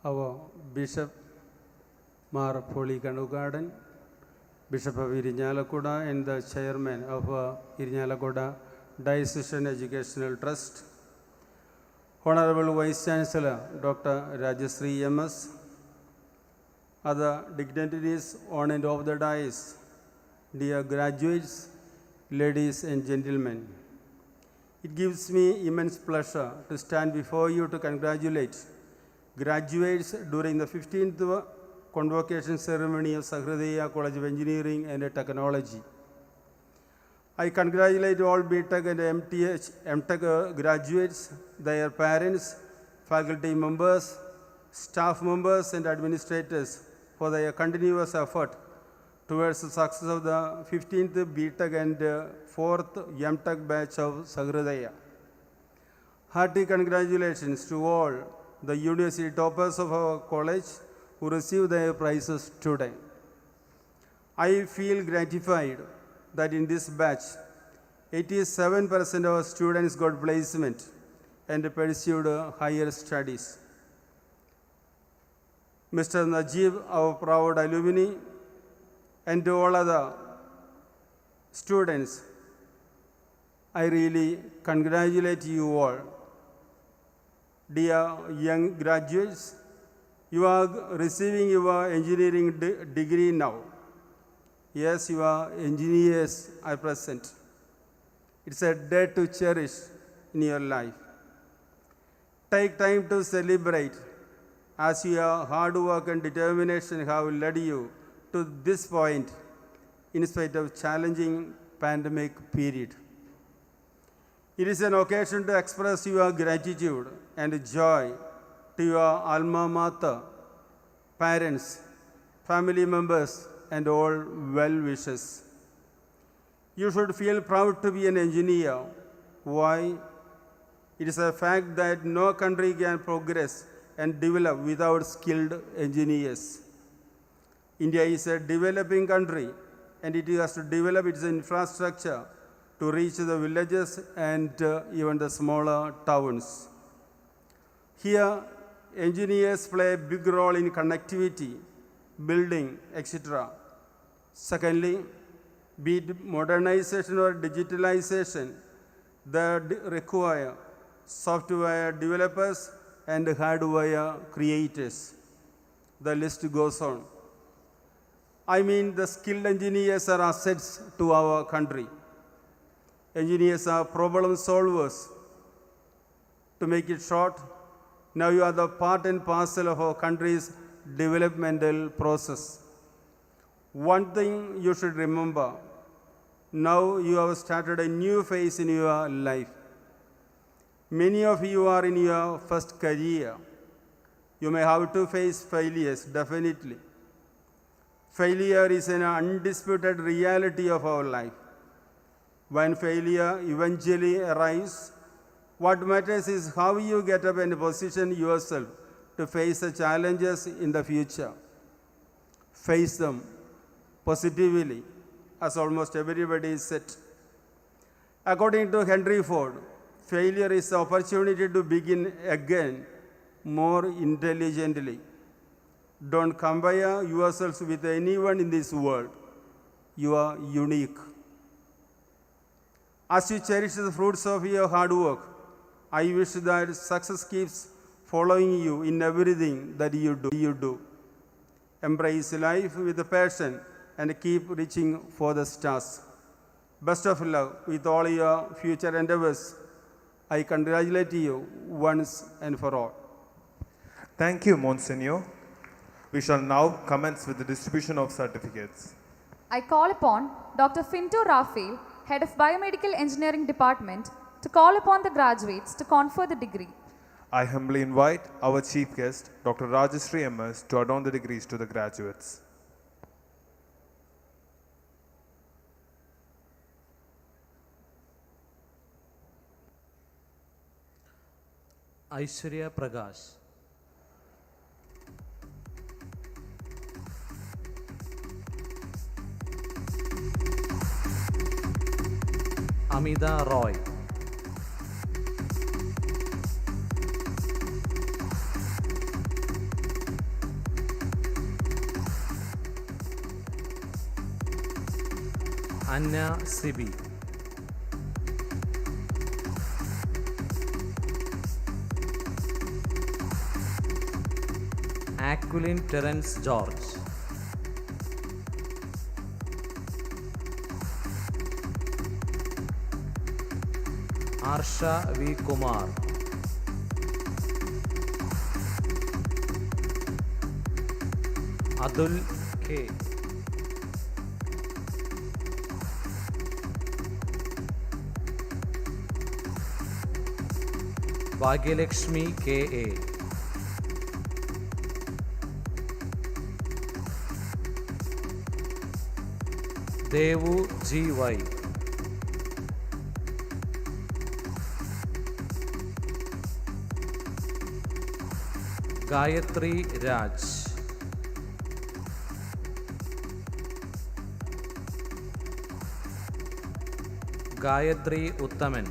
[SPEAKER 14] Our Bishop Mar Poli Kanugarden, Bishop of Irinyalakuda, and the chairman of Irinyalakuda Diocesan Educational Trust, Honorable Vice Chancellor Dr. Rajeshri MS, other dignitaries on and off the dais, dear graduates, ladies and gentlemen. It gives me immense pleasure to stand before you to congratulate graduates during the 15th Convocation ceremony of Sahrdaya College of Engineering and Technology. I congratulate all B.Tech and M.Tech graduates, their parents, faculty members, staff members and administrators for their continuous effort towards the success of the 15th B.Tech and 4th M.Tech batch of Sahrdaya. Hearty congratulations to all the university toppers of our college who received their prizes today. I feel gratified that in this batch, 87% of our students got placement and pursued higher studies. Mr. Najib, our proud alumni, and all other students, I really congratulate you all. Dear young graduates, you are receiving your engineering degree now. Yes, you are engineers at present. It's a day to cherish in your life. Take time to celebrate as your hard work and determination have led you to this point in spite of challenging pandemic period. It is an occasion to express your gratitude and joy to your alma mater, parents, family members, and all well-wishers. You should feel proud to be an engineer. Why? It is a fact that no country can progress and develop without skilled engineers. India is a developing country, and it has to develop its infrastructure to reach the villages and even the smaller towns. Here, engineers play a big role in connectivity, building, etc. Secondly, be it modernization or digitalization, they require software developers and hardware creators. The list goes on. I mean, the skilled engineers are assets to our country. Engineers are problem solvers. To make it short, now you are the part and parcel of our country's developmental process. One thing you should remember, now you have started a new phase in your life. Many of you are in your first career. You may have to face failures, definitely. Failure is an undisputed reality of our life. When failure eventually arrives, what matters is how you get up and position yourself to face the challenges in the future. Face them positively, as almost everybody said. According to Henry Ford, failure is the opportunity to begin again more intelligently. Don't compare yourselves with anyone in this world. You are unique. As you cherish the fruits of your hard work, I wish that success keeps following you in everything that you do. Embrace life with passion and keep reaching for the stars. Best of luck with all your future endeavors. I congratulate you once and for all.
[SPEAKER 3] Thank you, Monsignor. We shall now commence with the distribution of certificates.
[SPEAKER 1] I call upon Dr. Finto Raphael, Head of Biomedical Engineering Department, to call upon the graduates to confer the degree.
[SPEAKER 3] I humbly invite our chief guest, Dr. Rajashree M.S., to adorn the degrees to the graduates.
[SPEAKER 7] Aishwarya Prakash. Amida Roy. Anna Sibi. Aquilin Terence George. Arsha V. Kumar. Adul K. Bhagyalakshmi K.A. Devu G.Y. Gayatri Raj. Gayatri Uttaman.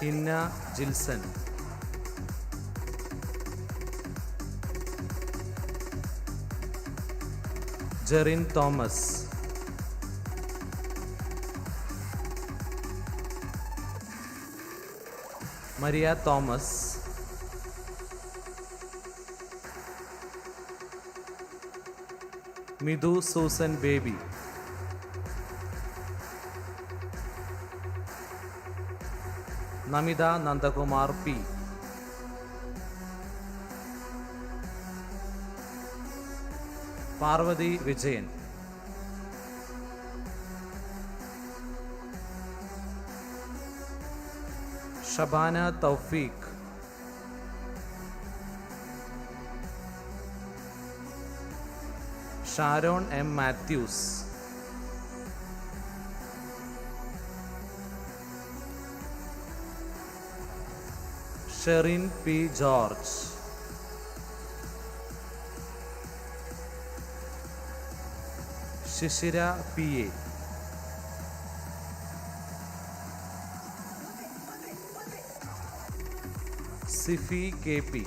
[SPEAKER 7] Hinna Gilson. Jerin Thomas. Maria Thomas. Midhu Susan Baby. Namida Nandakumar P. Parvati Vijayan. Shabana Tawfiq. Sharon M. Matthews. Sherin P. George. Shishira P.A. Sifi K.P.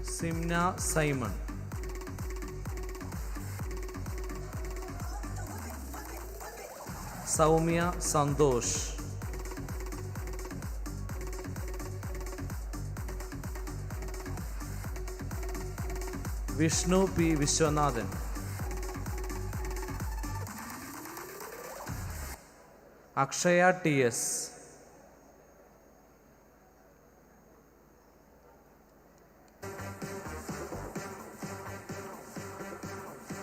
[SPEAKER 7] Simna Simon. Saumya Santosh. Vishnu P. Vishwanathan. Akshaya T.S.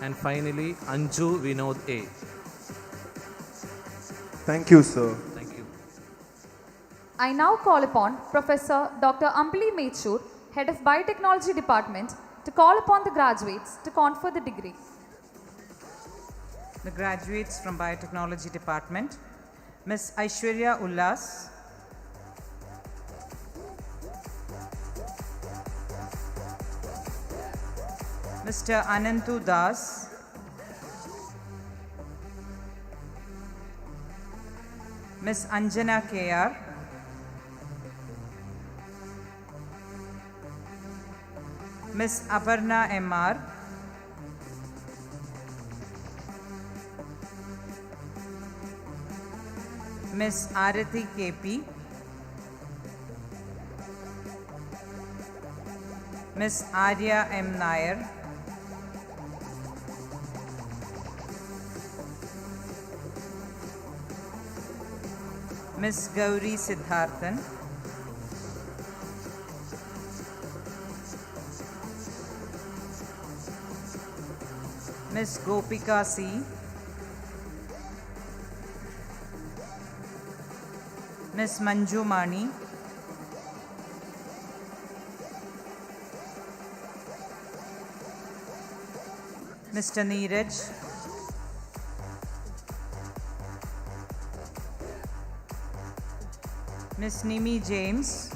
[SPEAKER 7] And finally, Anju Vinod A.
[SPEAKER 12] Thank you, sir.
[SPEAKER 7] Thank you.
[SPEAKER 1] I now call upon Professor Dr. Ambali Mechur, Head of Biotechnology Department, to call upon the graduates to confer the degree.
[SPEAKER 8] The graduates from Biotechnology Department, Ms. Aishwarya Ullas, Mr. Anantu Das, Ms. Anjana KR, Ms. Aparna MR, Ms. Arathi KP, Ms. Arya M. Nair, Ms. Gauri Siddharthan, Ms. Gopika C, Ms. Manju Mani, Mr. Neeraj, Ms. Nimi James,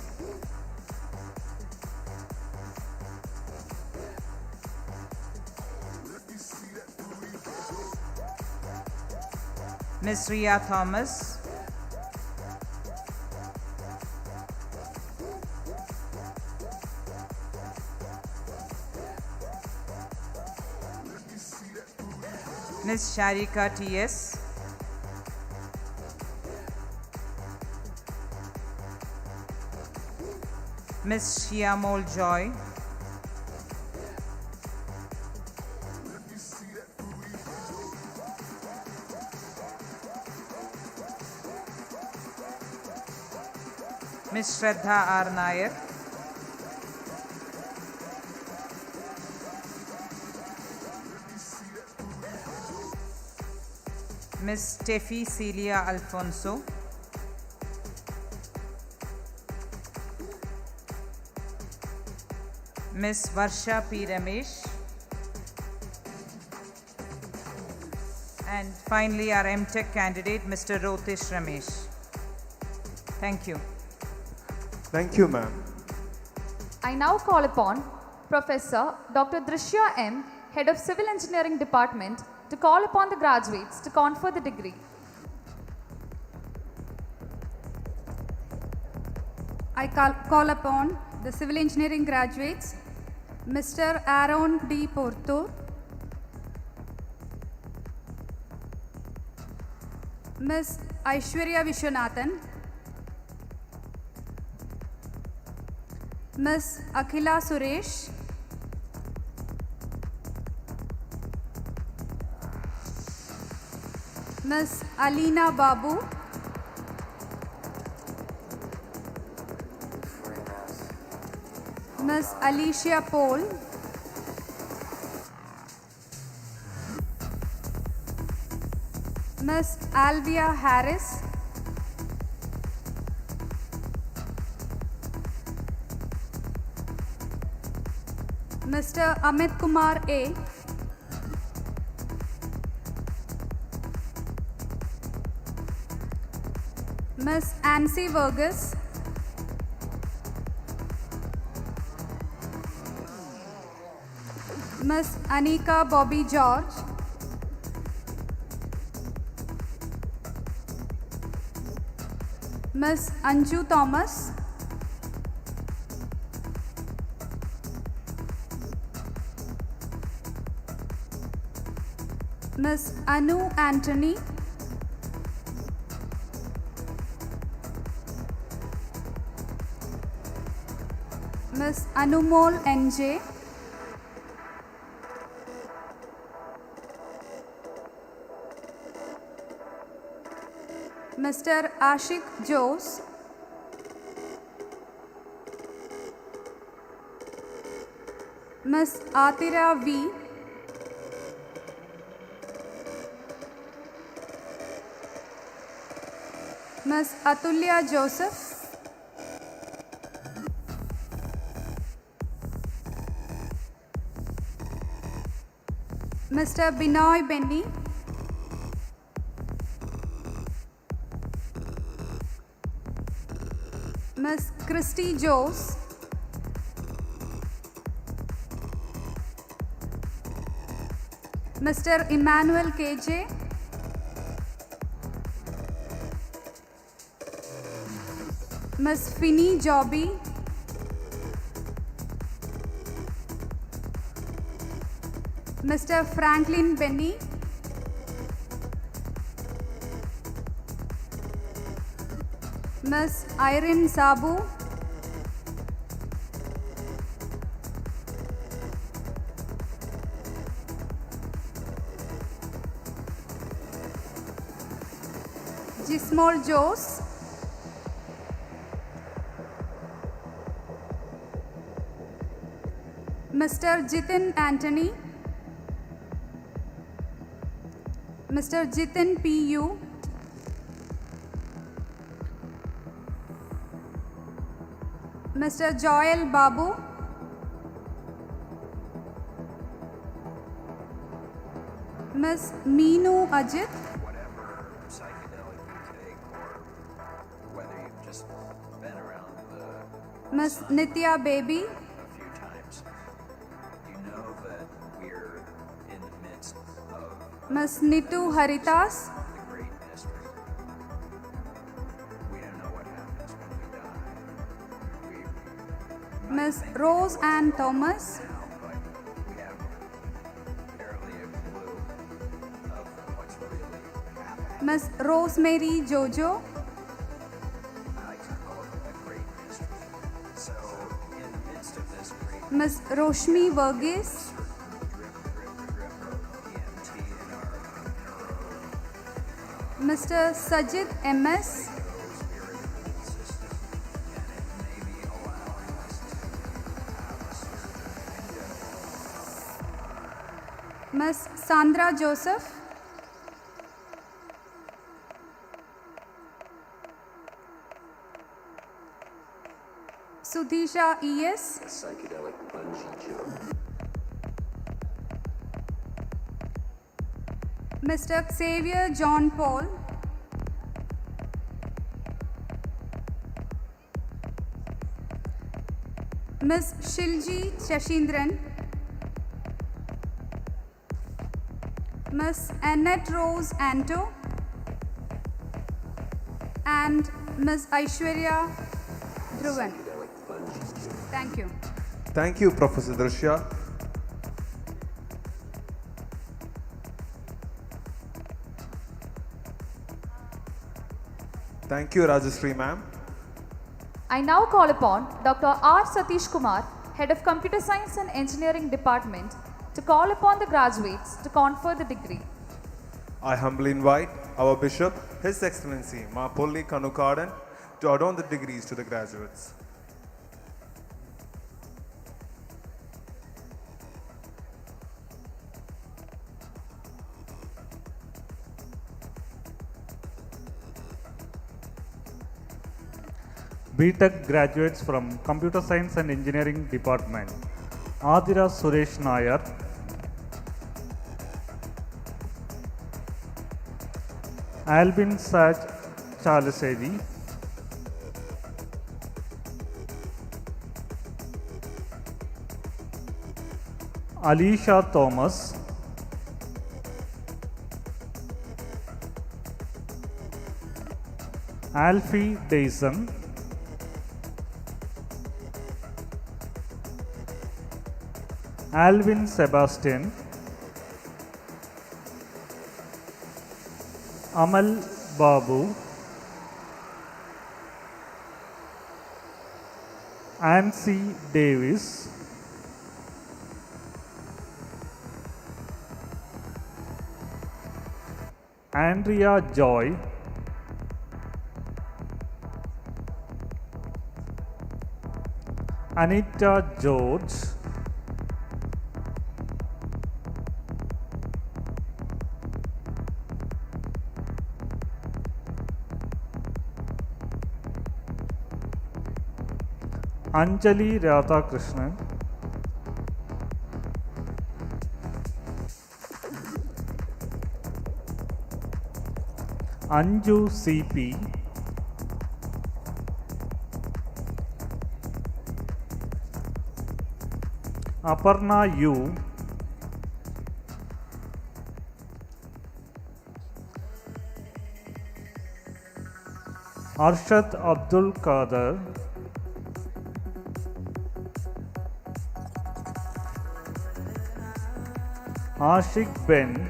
[SPEAKER 8] Ms. Ria Thomas, Ms. Sharika T.S., Ms. Shyamol Joy, Ms. Shraddha R. Nair, Ms. Steffi Celia Alfonso, Ms. Varsha P. Ramesh, and finally our M.Tech candidate, Mr. Rotesh Ramesh. Thank you.
[SPEAKER 12] Thank you, ma'am.
[SPEAKER 1] I now call upon Professor Dr. Drishya M., Head of Civil Engineering Department, to call upon the graduates to confer the degree.
[SPEAKER 9] I call upon the civil engineering graduates, Mr. Aaron D. Porto, Ms. Aishwarya Vishwanathan, Ms. Akhila Suresh, Ms. Alina Babu, Ms. Alicia Paul, Ms. Alvia Harris, Mr. Amit Kumar A, Ms. Ansi Vergas, Ms. Anika Bobby George, Ms. Anju Thomas, Ms. Anu Anthony, Ms. Anumol NJ, Mr. Ashik Jose, Ms. Atira V, Ms. Atulya Joseph, Mr. Binoy Benny, Ms. Christy Jose, Mr. Emmanuel KJ, Ms. Finny Jobby, Mr. Franklin Benny, Ms. Irene Sabu, Jismol Jose, Mr. Jitin Anthony, Mr. Jitin P.U., Mr. Joel Babu, Ms. Meenu Ajit,
[SPEAKER 15] Whatever psychedelic you take, or whether you've just been around the
[SPEAKER 9] Ms. Nitya Baby,
[SPEAKER 15] a few times, you know that we're in the midst of
[SPEAKER 9] Ms. Nitu Haritas,
[SPEAKER 15] the great mystery. We don't know what happens when we die. We
[SPEAKER 9] Ms. Rose Ann Thomas,
[SPEAKER 15] now, but we have barely a clue of what's really happening.
[SPEAKER 9] Ms. Rosemary Jojo,
[SPEAKER 15] I like to call it a great mystery. So, in the midst of this great
[SPEAKER 9] Ms. Roshmi Verghese,
[SPEAKER 15] DMT in our
[SPEAKER 9] Mr. Sajid MS,
[SPEAKER 15] system, and it may be allowing us to have a certain
[SPEAKER 9] Ms. Sandra Joseph, Sudhisha ES,
[SPEAKER 15] psychedelic bungee jump.
[SPEAKER 9] Mr. Xavier John Paul, Ms. Shilji Shashindran, Ms. Annette Rose Anto, and Ms. Aishwarya Dhruvan. Thank you.
[SPEAKER 3] Thank you, Professor Drishya. Thank you, Rajashree ma'am.
[SPEAKER 1] I now call upon Dr. R. Satish Kumar, Head of Computer Science and Engineering Department, to call upon the graduates to confer the degree.
[SPEAKER 3] I humbly invite our Bishop, His Excellency Ma Polli Kanukadan, to adorn the degrees to the graduates.
[SPEAKER 10] B.Tech graduates from Computer Science and Engineering Department, Adira Suresh Nair, Albin Saj Chalasedi, Alisha Thomas, Alfie Dyson, Alvin Sebastian, Amal Babu, Ansi Davis, Andrea Joy, Anita George, Anjali Radhakrishnan, Anju CP, Aparna U, Arshad Abdul Qadir, Ashik Ben,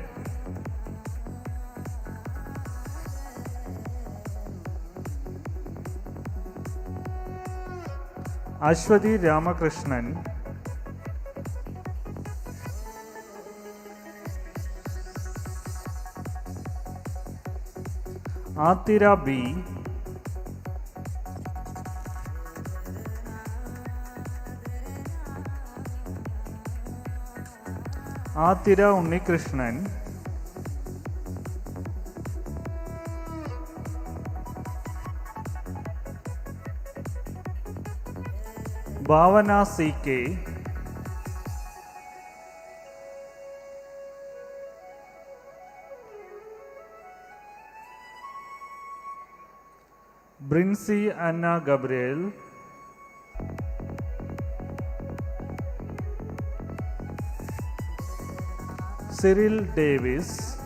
[SPEAKER 10] Ashwati Ramakrishnan, Atira B, Atira Unnikrishnan, Bhavana CK, Brincy Anna Gabriel, Cyril Davis,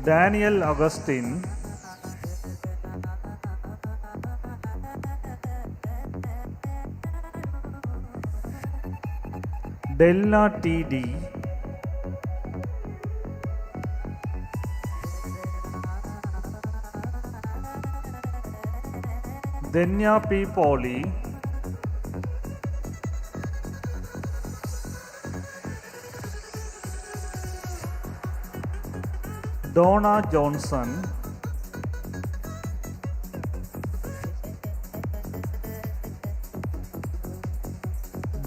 [SPEAKER 10] Daniel Augustine, Delna TD, Denya P. Pauli, Donna Johnson,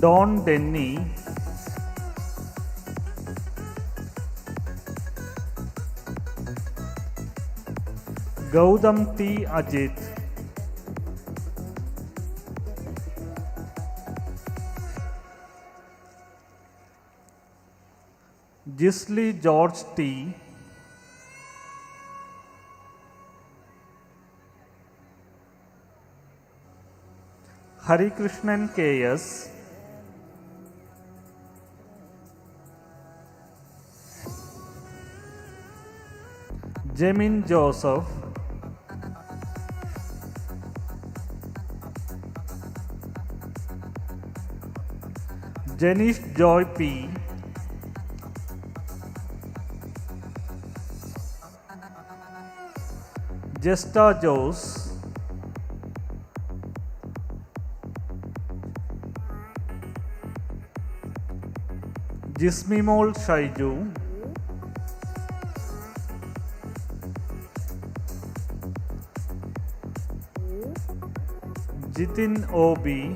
[SPEAKER 10] Don Denny, Gautam T. Ajit, Gisli George T, Harikrishnan K.S., Jemin Joseph, Jenish Joy P, Jesta Jose, Jismimol Shaiju, Jitin Obi,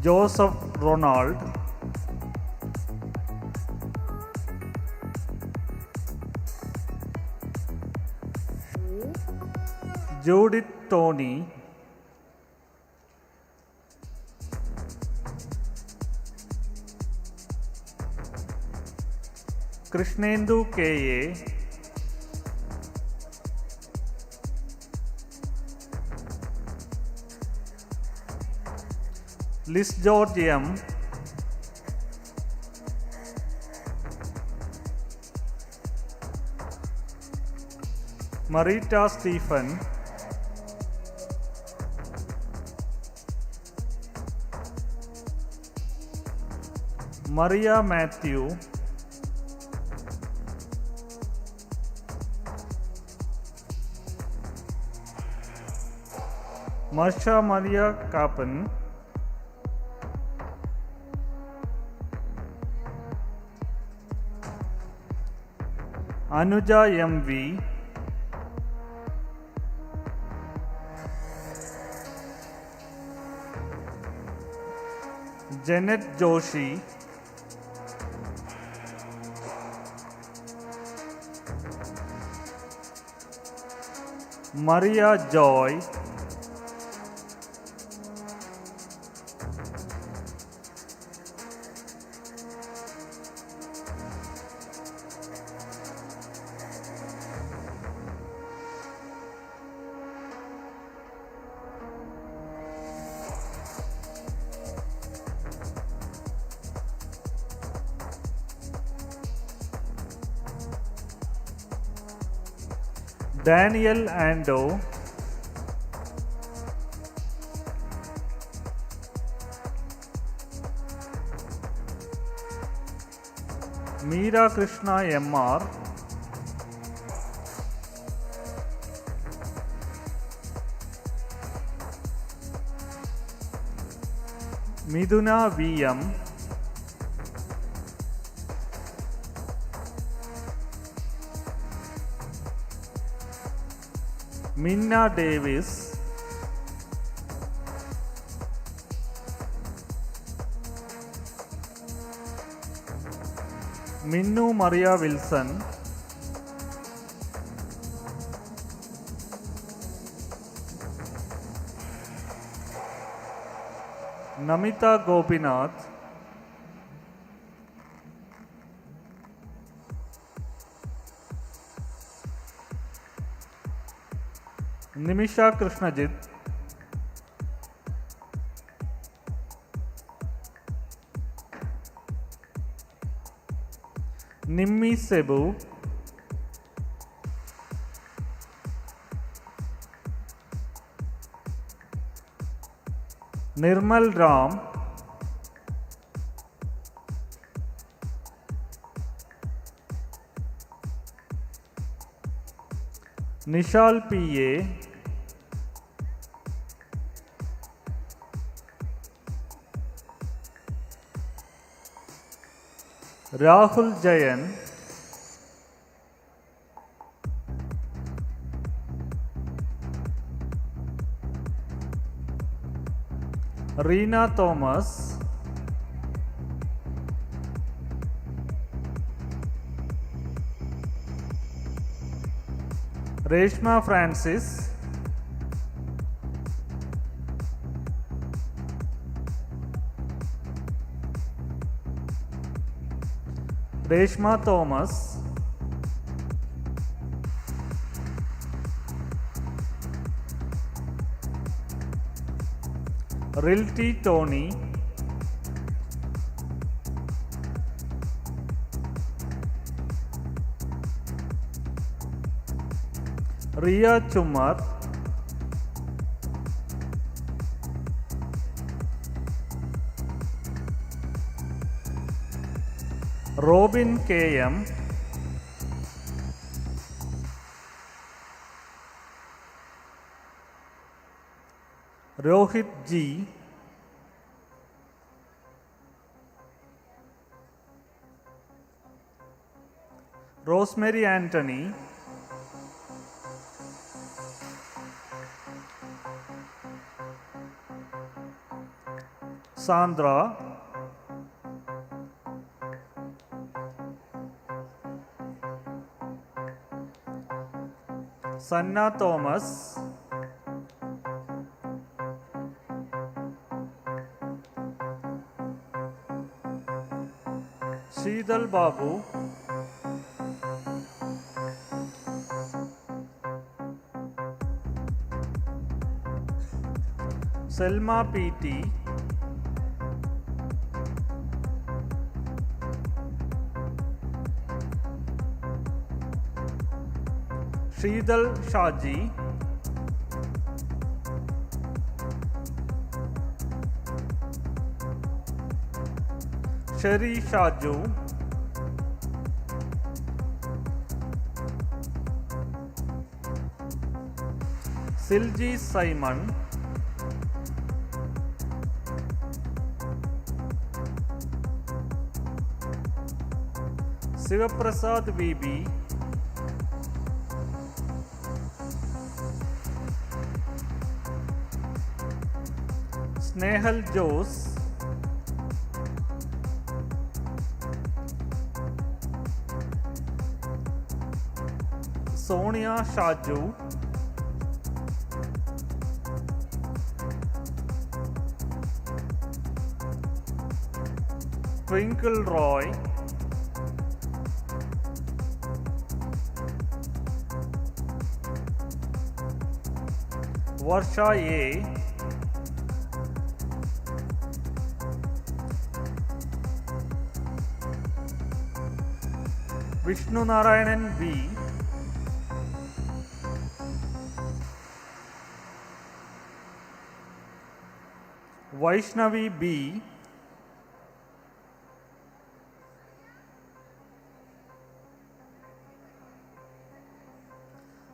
[SPEAKER 10] Joseph Ronald, Judith Tony, Krishnendu K.A., Liz George M., Marita Stephen, Maria Matthew, Marsha Maria Kappen, Anuja M.V., Janet Joshi, Maria Joy, Daniel Ando, Meera Krishna M.R., Miduna V.M., Minna Davis, Minnu Maria Wilson, Namita Gopinath, Nimisha Krishnajit, Nimmi Cebu, Nirmal Ram, Nishal P.A., Rahul Jayan, Reena Thomas, Reshma Francis, Reshma Thomas, Rilty Tony, Ria Chumar, Robin K.M., Rohit G., Rosemary Anthony, Sandra, Sanna Thomas, Sheetal Babu, Selma P.T., Sheetal Shaji, Sherry Shaju, Silji Simon, Sivaprasad VB, Snehal Jose, Sonia Shaju, Twinkle Roy, Varsha A, Vishnu Narayanan B, Vaishnavi B,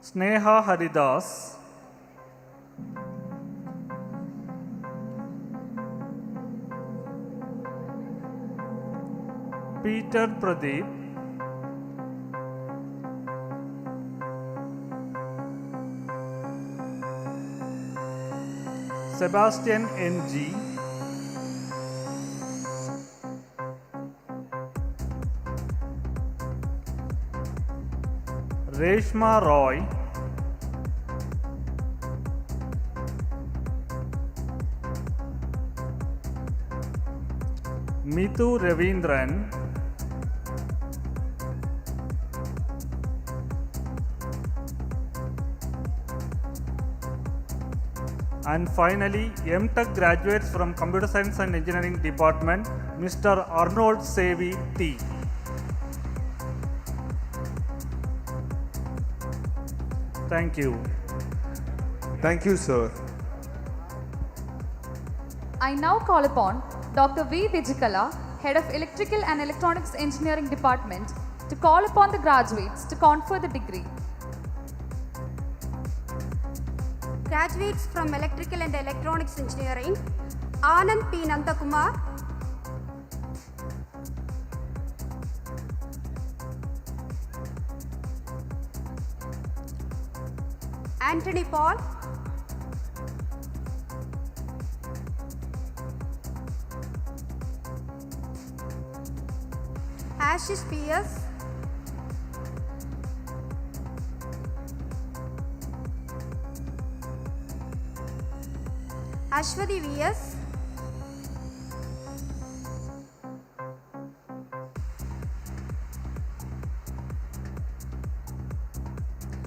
[SPEAKER 10] Sneha Haridas, Peter Pradeep, Sebastian NG, Reshma Roy, Mithu Ravindran, and finally M.Tech graduates from Computer Science and Engineering Department, Mr. Arnold Sevi T. Thank you.
[SPEAKER 3] Thank you, sir.
[SPEAKER 1] I now call upon Dr. V. Vijikala, Head of Electrical and Electronics Engineering Department, to call upon the graduates to confer the degree.
[SPEAKER 11] Graduates from Electrical and Electronics Engineering, Anand P. Nandakumar, Anthony Paul, Ashish P.S., Ashwati V.S.,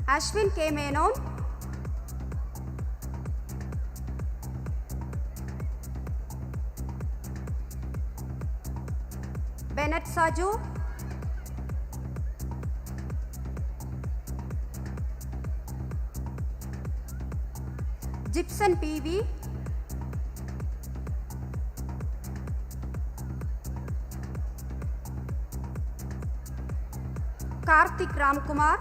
[SPEAKER 11] Ashwin K. Menon, Bennett Saju, Gibson P.V., Karthik Ramkumar,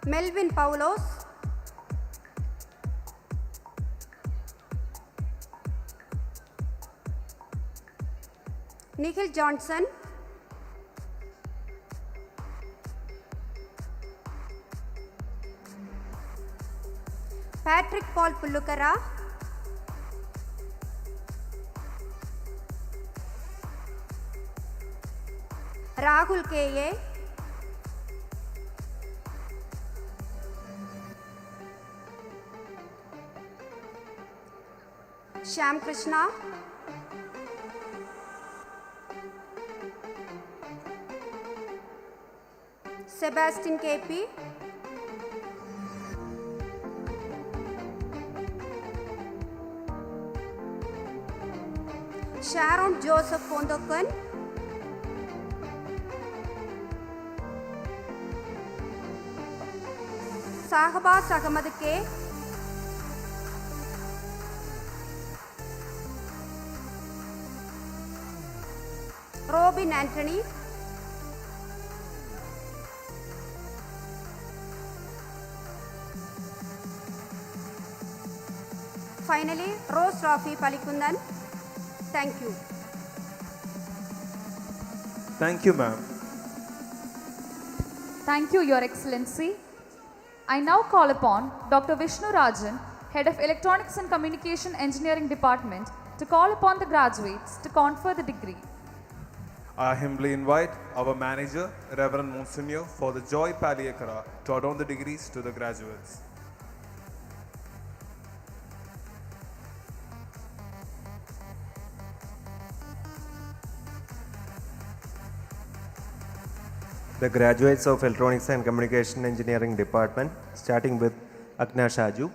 [SPEAKER 11] Melvin Paulos, Nikhil Johnson, Patrick Paul Pullukara, Rahul K.A., Shyam Krishna, Sebastian K.P., Sharon Joseph Pondokan, Sahabaz Ahmad K., Robin Anthony, finally Rose Rafi Palikundan. Thank you.
[SPEAKER 3] Thank you, ma'am.
[SPEAKER 1] Thank you, Your Excellency. I now call upon Dr. Vishnu Rajan, Head of Electronics and Communication Engineering Department, to call upon the graduates to confer the degree.
[SPEAKER 3] I humbly invite our manager, Reverend Monsignor, for the Joy Paliakara to adorn the degrees to the graduates.
[SPEAKER 12] The graduates of Electronics and Communication Engineering Department, starting with Agna Shaju,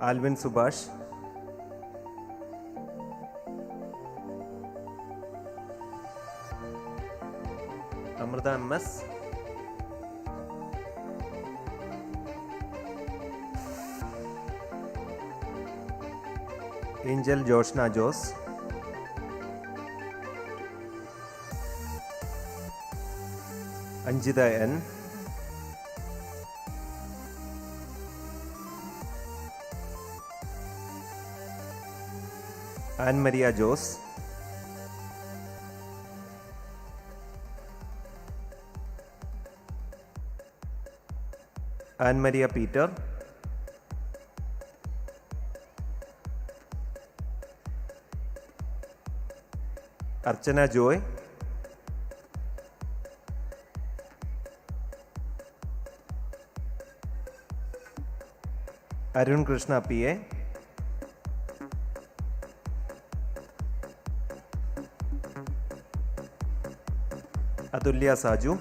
[SPEAKER 12] Alvin Subhash, Amrita MS, Angel Joshna Jose, Anjita N, Anne Maria Jose, Anne Maria Peter, Archana Joy, Arun Krishna PA, Atulya Saju,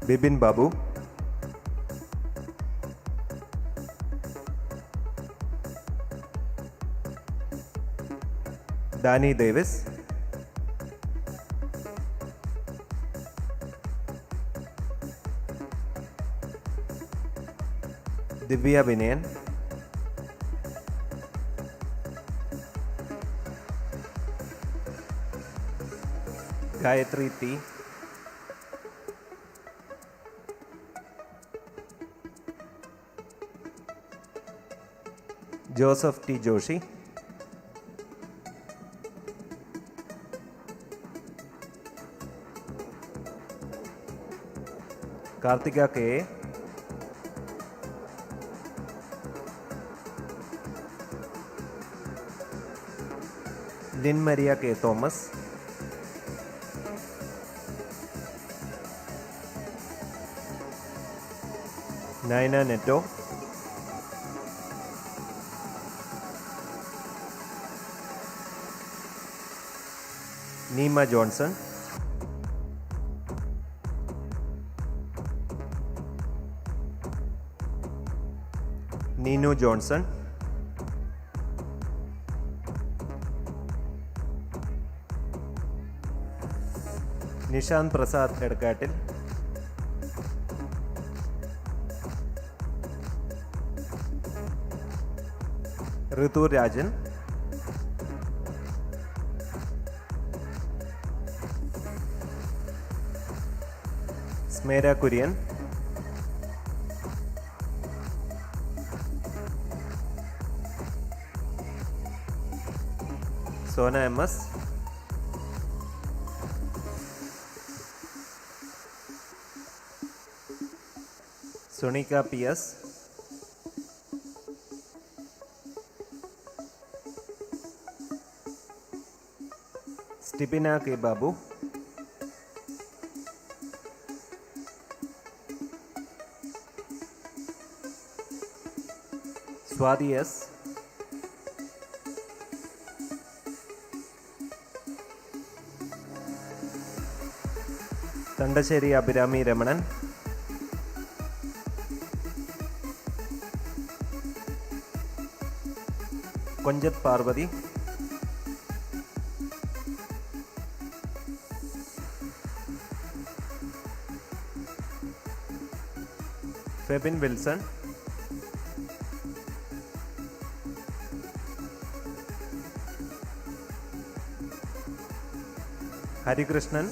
[SPEAKER 12] Bibin Babu, Danny Davis, Divya Vinayan, Gayatri T, Joseph T. Joshi, Kartika K, Lynn Maria K. Thomas, Naina Neto, Nima Johnson, Nino Johnson, Nishant Prasad Edkatil, Ritu Rajan, Smera Kurian, Sona MS, Sonika PS, Stipina K. Babu, Swati S, Tandasheri Abhirami Ramanan, Konjat Parvati, Febin Wilson, Hari Krishnan,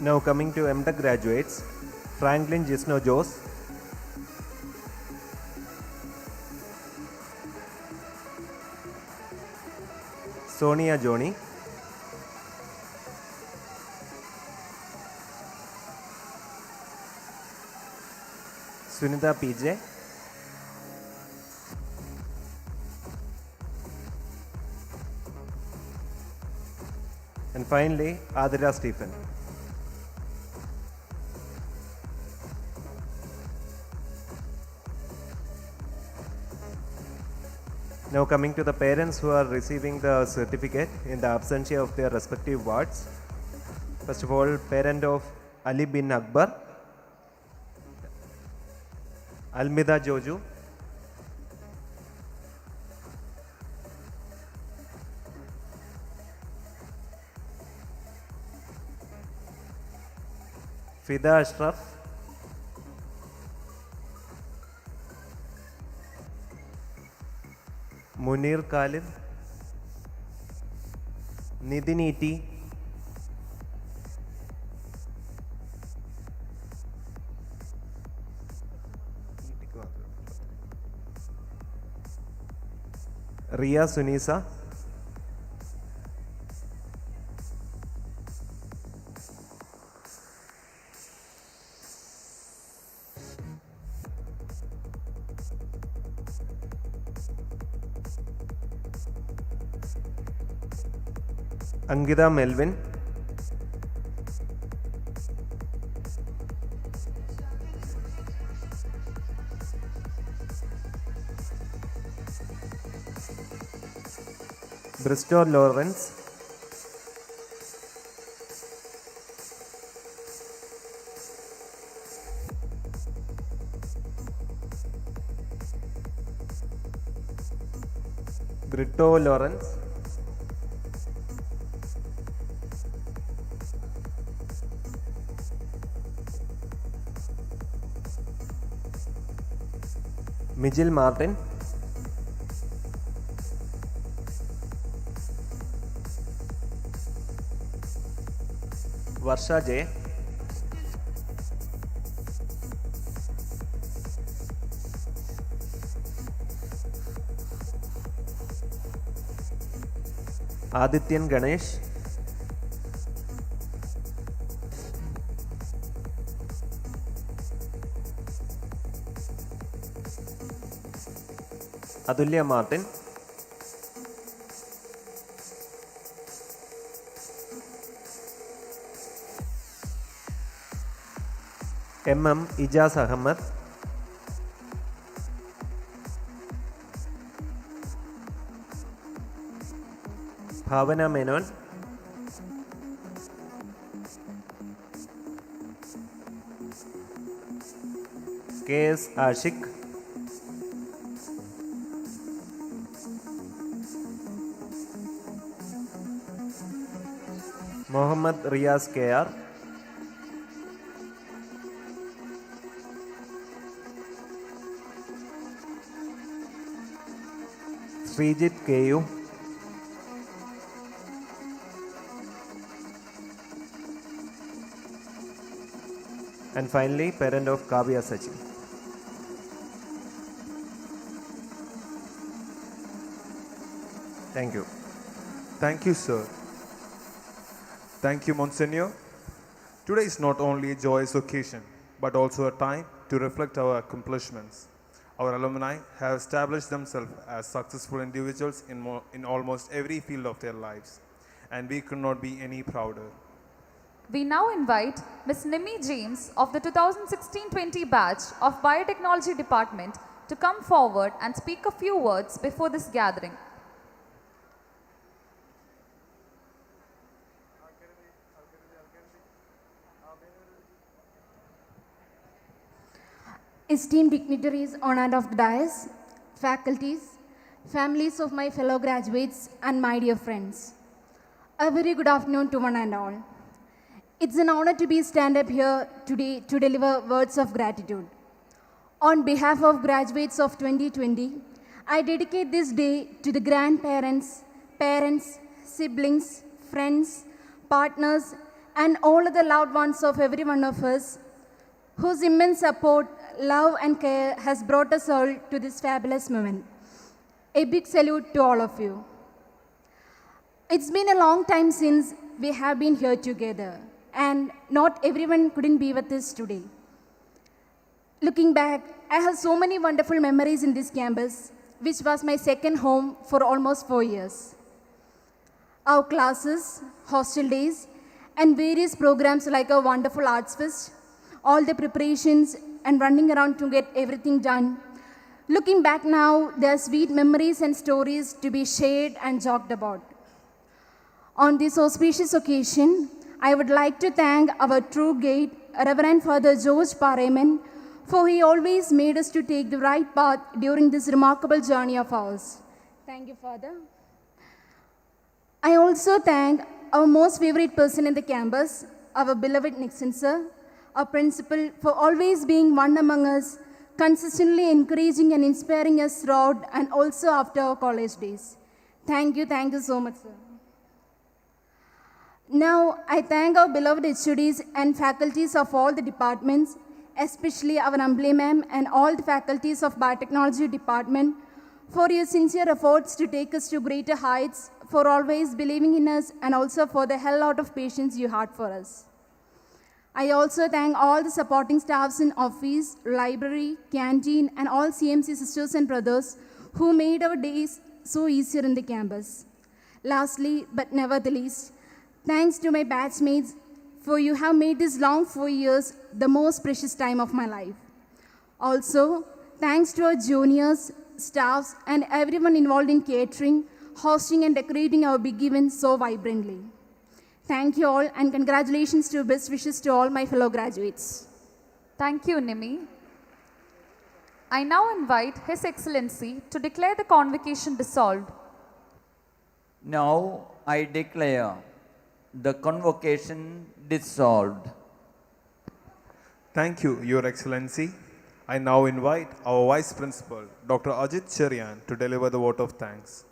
[SPEAKER 12] Now coming to M.Tech graduates, Franklin Gisno Jose, Sonia Joni, Sunita PJ, and finally Adira Stephen. Now coming to the parents who are receiving the certificate in the absentia of their respective wards. First of all, parent of Ali bin Akbar, Almida Joju, Fida Ashraf, Munir Khalid, Nidin Iti, Ria Sunisa, Angida Melvin, Bristol Lawrence, Brito Lawrence, Mijil Martin, Varsha J, Adityan Ganesh, Adulya Martin, M.M. Ijaz Ahmad, Bhavana Menon, K.S. Ashik, Mohammad Riyaz K.R., Srijit K.U., and finally parent of Kavya Sachi. Thank you.
[SPEAKER 3] Thank you, sir. Thank you, Monsignor. Today is not only a joyous occasion, but also a time to reflect our accomplishments. Our alumni have established themselves as successful individuals in almost every field of their lives, and we could not be any prouder.
[SPEAKER 1] We now invite Ms. Nimi James of the 2016-20 batch of Biotechnology Department to come forward and speak a few words before this gathering.
[SPEAKER 16] Esteemed dignitaries on and off the dais, faculties, families of my fellow graduates, and my dear friends. A very good afternoon to one and all. It's an honor to stand up here today to deliver words of gratitude. On behalf of graduates of 2020, I dedicate this day to the grandparents, parents, siblings, friends, partners, and all the loved ones of every one of us, whose immense support, love, and care has brought us all to this fabulous moment. A big salute to all of you. It's been a long time since we have been here together, and not everyone couldn't be with us today. Looking back, I have so many wonderful memories in this campus, which was my second home for almost 4 years. Our classes, hostel days, and various programs like a wonderful arts fest, all the preparations and running around to get everything done. Looking back now, there are sweet memories and stories to be shared and joked about. On this auspicious occasion, I would like to thank our true guide, Reverend Father George Pareman, for he always made us to take the right path during this remarkable journey of ours. Thank you, Father. I also thank our most favorite person in the campus, our beloved Nixon sir, our principal, for always being one among us, consistently encouraging and inspiring us throughout and also after our college days. Thank you so much, sir. Now, I thank our beloved HODs and faculties of all the departments, especially our Ambly ma'am and all the faculties of Biotechnology department, for your sincere efforts to take us to greater heights, for always believing in us, and also for the hell lot of patience you had for us. I also thank all the supporting staffs in office, library, canteen, and all CMC sisters and brothers who made our days so easier in the campus. Lastly, but never the least, thanks to my batchmates, for you have made this long 4 years the most precious time of my life. Also, thanks to our juniors, staffs, and everyone involved in catering, hosting, and decorating our big event so vibrantly. Thank you all, and congratulations to best wishes to all my fellow graduates.
[SPEAKER 1] Thank you, Nimi. I now invite His Excellency to declare the convocation dissolved.
[SPEAKER 4] Now I declare the convocation dissolved.
[SPEAKER 3] Thank you, Your Excellency. I now invite our Vice Principal, Dr. Ajit Cherian, to deliver the vote of thanks.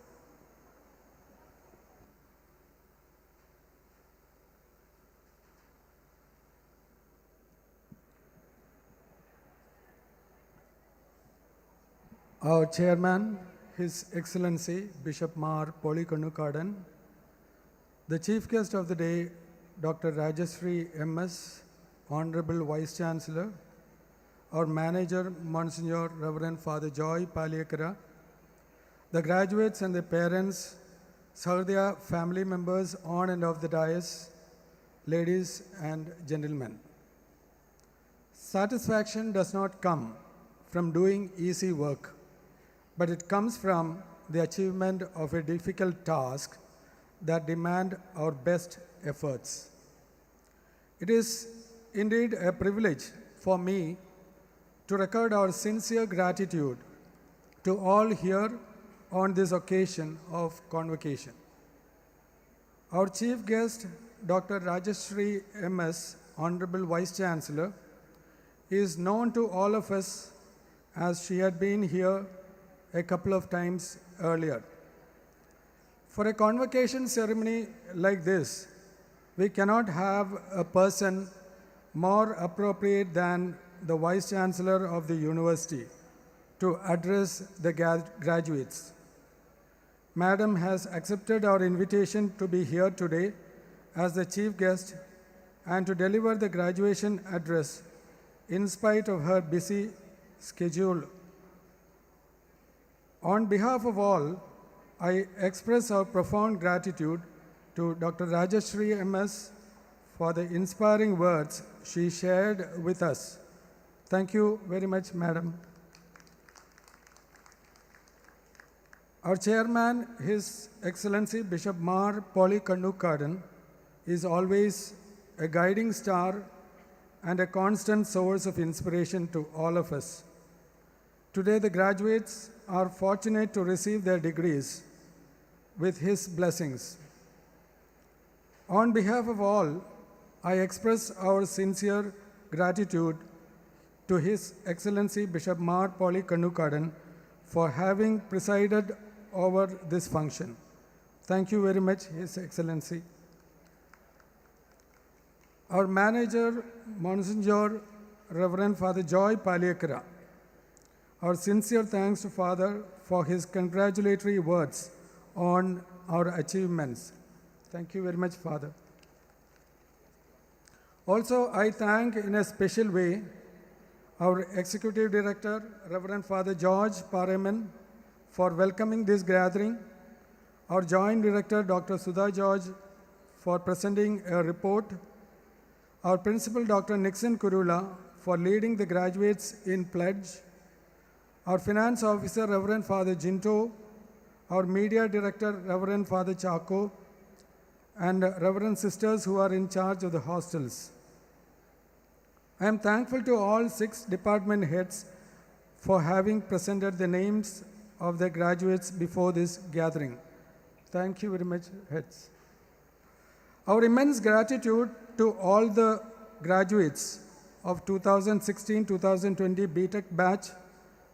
[SPEAKER 17] Our Chairman, His Excellency Bishop Mar Polikanukadan, the Chief Guest of the day, Dr. Rajashree M.S., Honorable Vice Chancellor, our Manager, Monsignor Reverend Father Joy Paliakara, the graduates and their parents, Sahrdaya family members on and off the dais, ladies and gentlemen. Satisfaction does not come from doing easy work, but it comes from the achievement of a difficult task that demand our best efforts. It is indeed a privilege for me to record our sincere gratitude to all here on this occasion of convocation. Our chief guest, Dr. Rajashree M.S., Honorable Vice Chancellor, is known to all of us as she had been here a couple of times earlier. For a convocation ceremony like this, we cannot have a person more appropriate than the Vice Chancellor of the University to address the graduates. Madam has accepted our invitation to be here today as the chief guest and to deliver the graduation address in spite of her busy schedule. On behalf of all, I express our profound gratitude to Dr. Rajashree M.S. for the inspiring words she shared with us. Thank you very much, Madam. Our chairman, His Excellency Bishop Mar Polikanukadan, is always a guiding star and a constant source of inspiration to all of us. Today, the graduates are fortunate to receive their degrees with his blessings. On behalf of all, I express our sincere gratitude to His Excellency Bishop Mar Polikanukadan for having presided over this function. Thank you very much, His Excellency. our manager, Monsignor Reverend Father Joy Paliakara. Our sincere thanks to Father for his congratulatory words on our achievements. Thank you very much, Father. Also, I thank in a special way our Executive Director, Reverend Father George Paraman, for welcoming this gathering, our Joint Director, Dr. Sudha George, for presenting a report, our Principal, Dr. Nixon Kurula, for leading the graduates in pledge, our Finance Officer, Reverend Father Jinto, our Media Director, Reverend Father Chako, and Reverend Sisters who are in charge of the hostels. I am thankful to all 6 department heads for having presented the names of the graduates before this gathering. Thank you very much, heads. Our immense gratitude to all the graduates of 2016-2020 B.Tech batch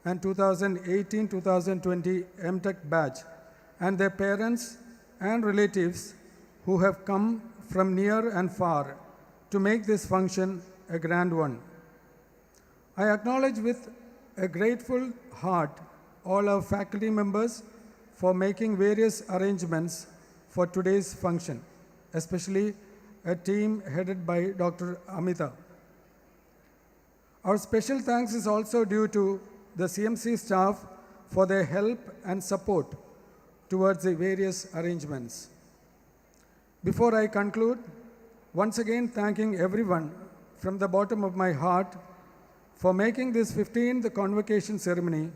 [SPEAKER 17] and 2018-2020 M.Tech batch and their parents and relatives who have come from near and far to make this function a grand one. I acknowledge with a grateful heart all our faculty members for making various arrangements for today's function, especially a team headed by Dr. Amita. Our special thanks is also due to the CMC staff for their help and support towards the various arrangements. Before I conclude, once again thanking everyone from the bottom of my heart for making this 15th Convocation ceremony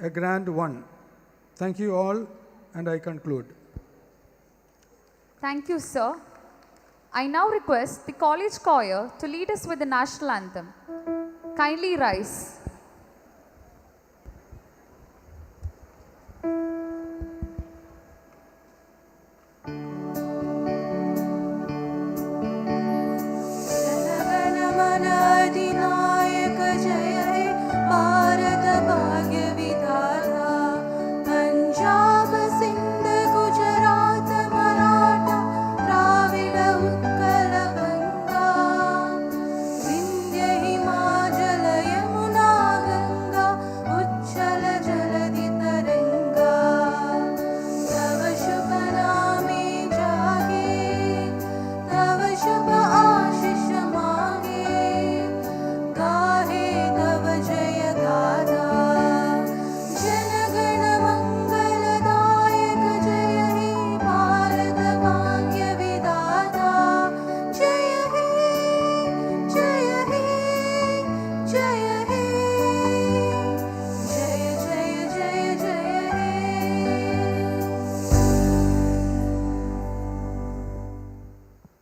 [SPEAKER 17] a grand one. Thank you all, and I conclude.
[SPEAKER 1] Thank you, sir. I now request the college choir to lead us with the national anthem. Kindly rise.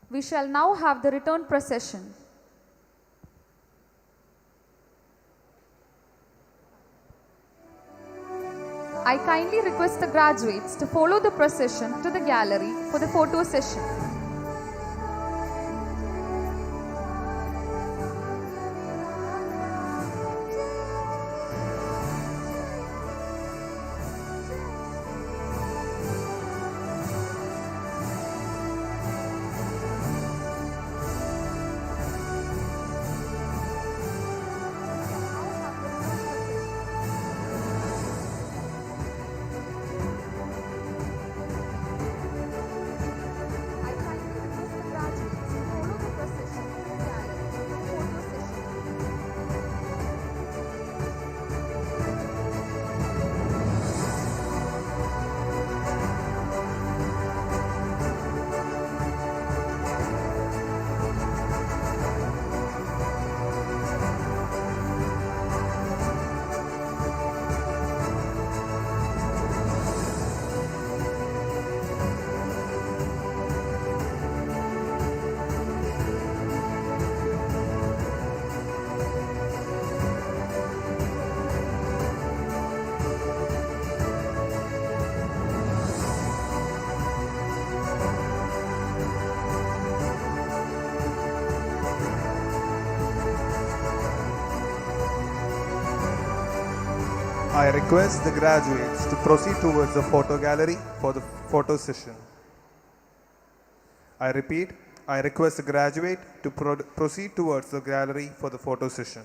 [SPEAKER 1] We shall now have the return procession. I kindly request the graduates to follow the procession to the gallery for the photo session.
[SPEAKER 18] I request the graduates to proceed towards the photo gallery for the photo session. I repeat, I request the graduate to proceed towards the gallery for the photo session.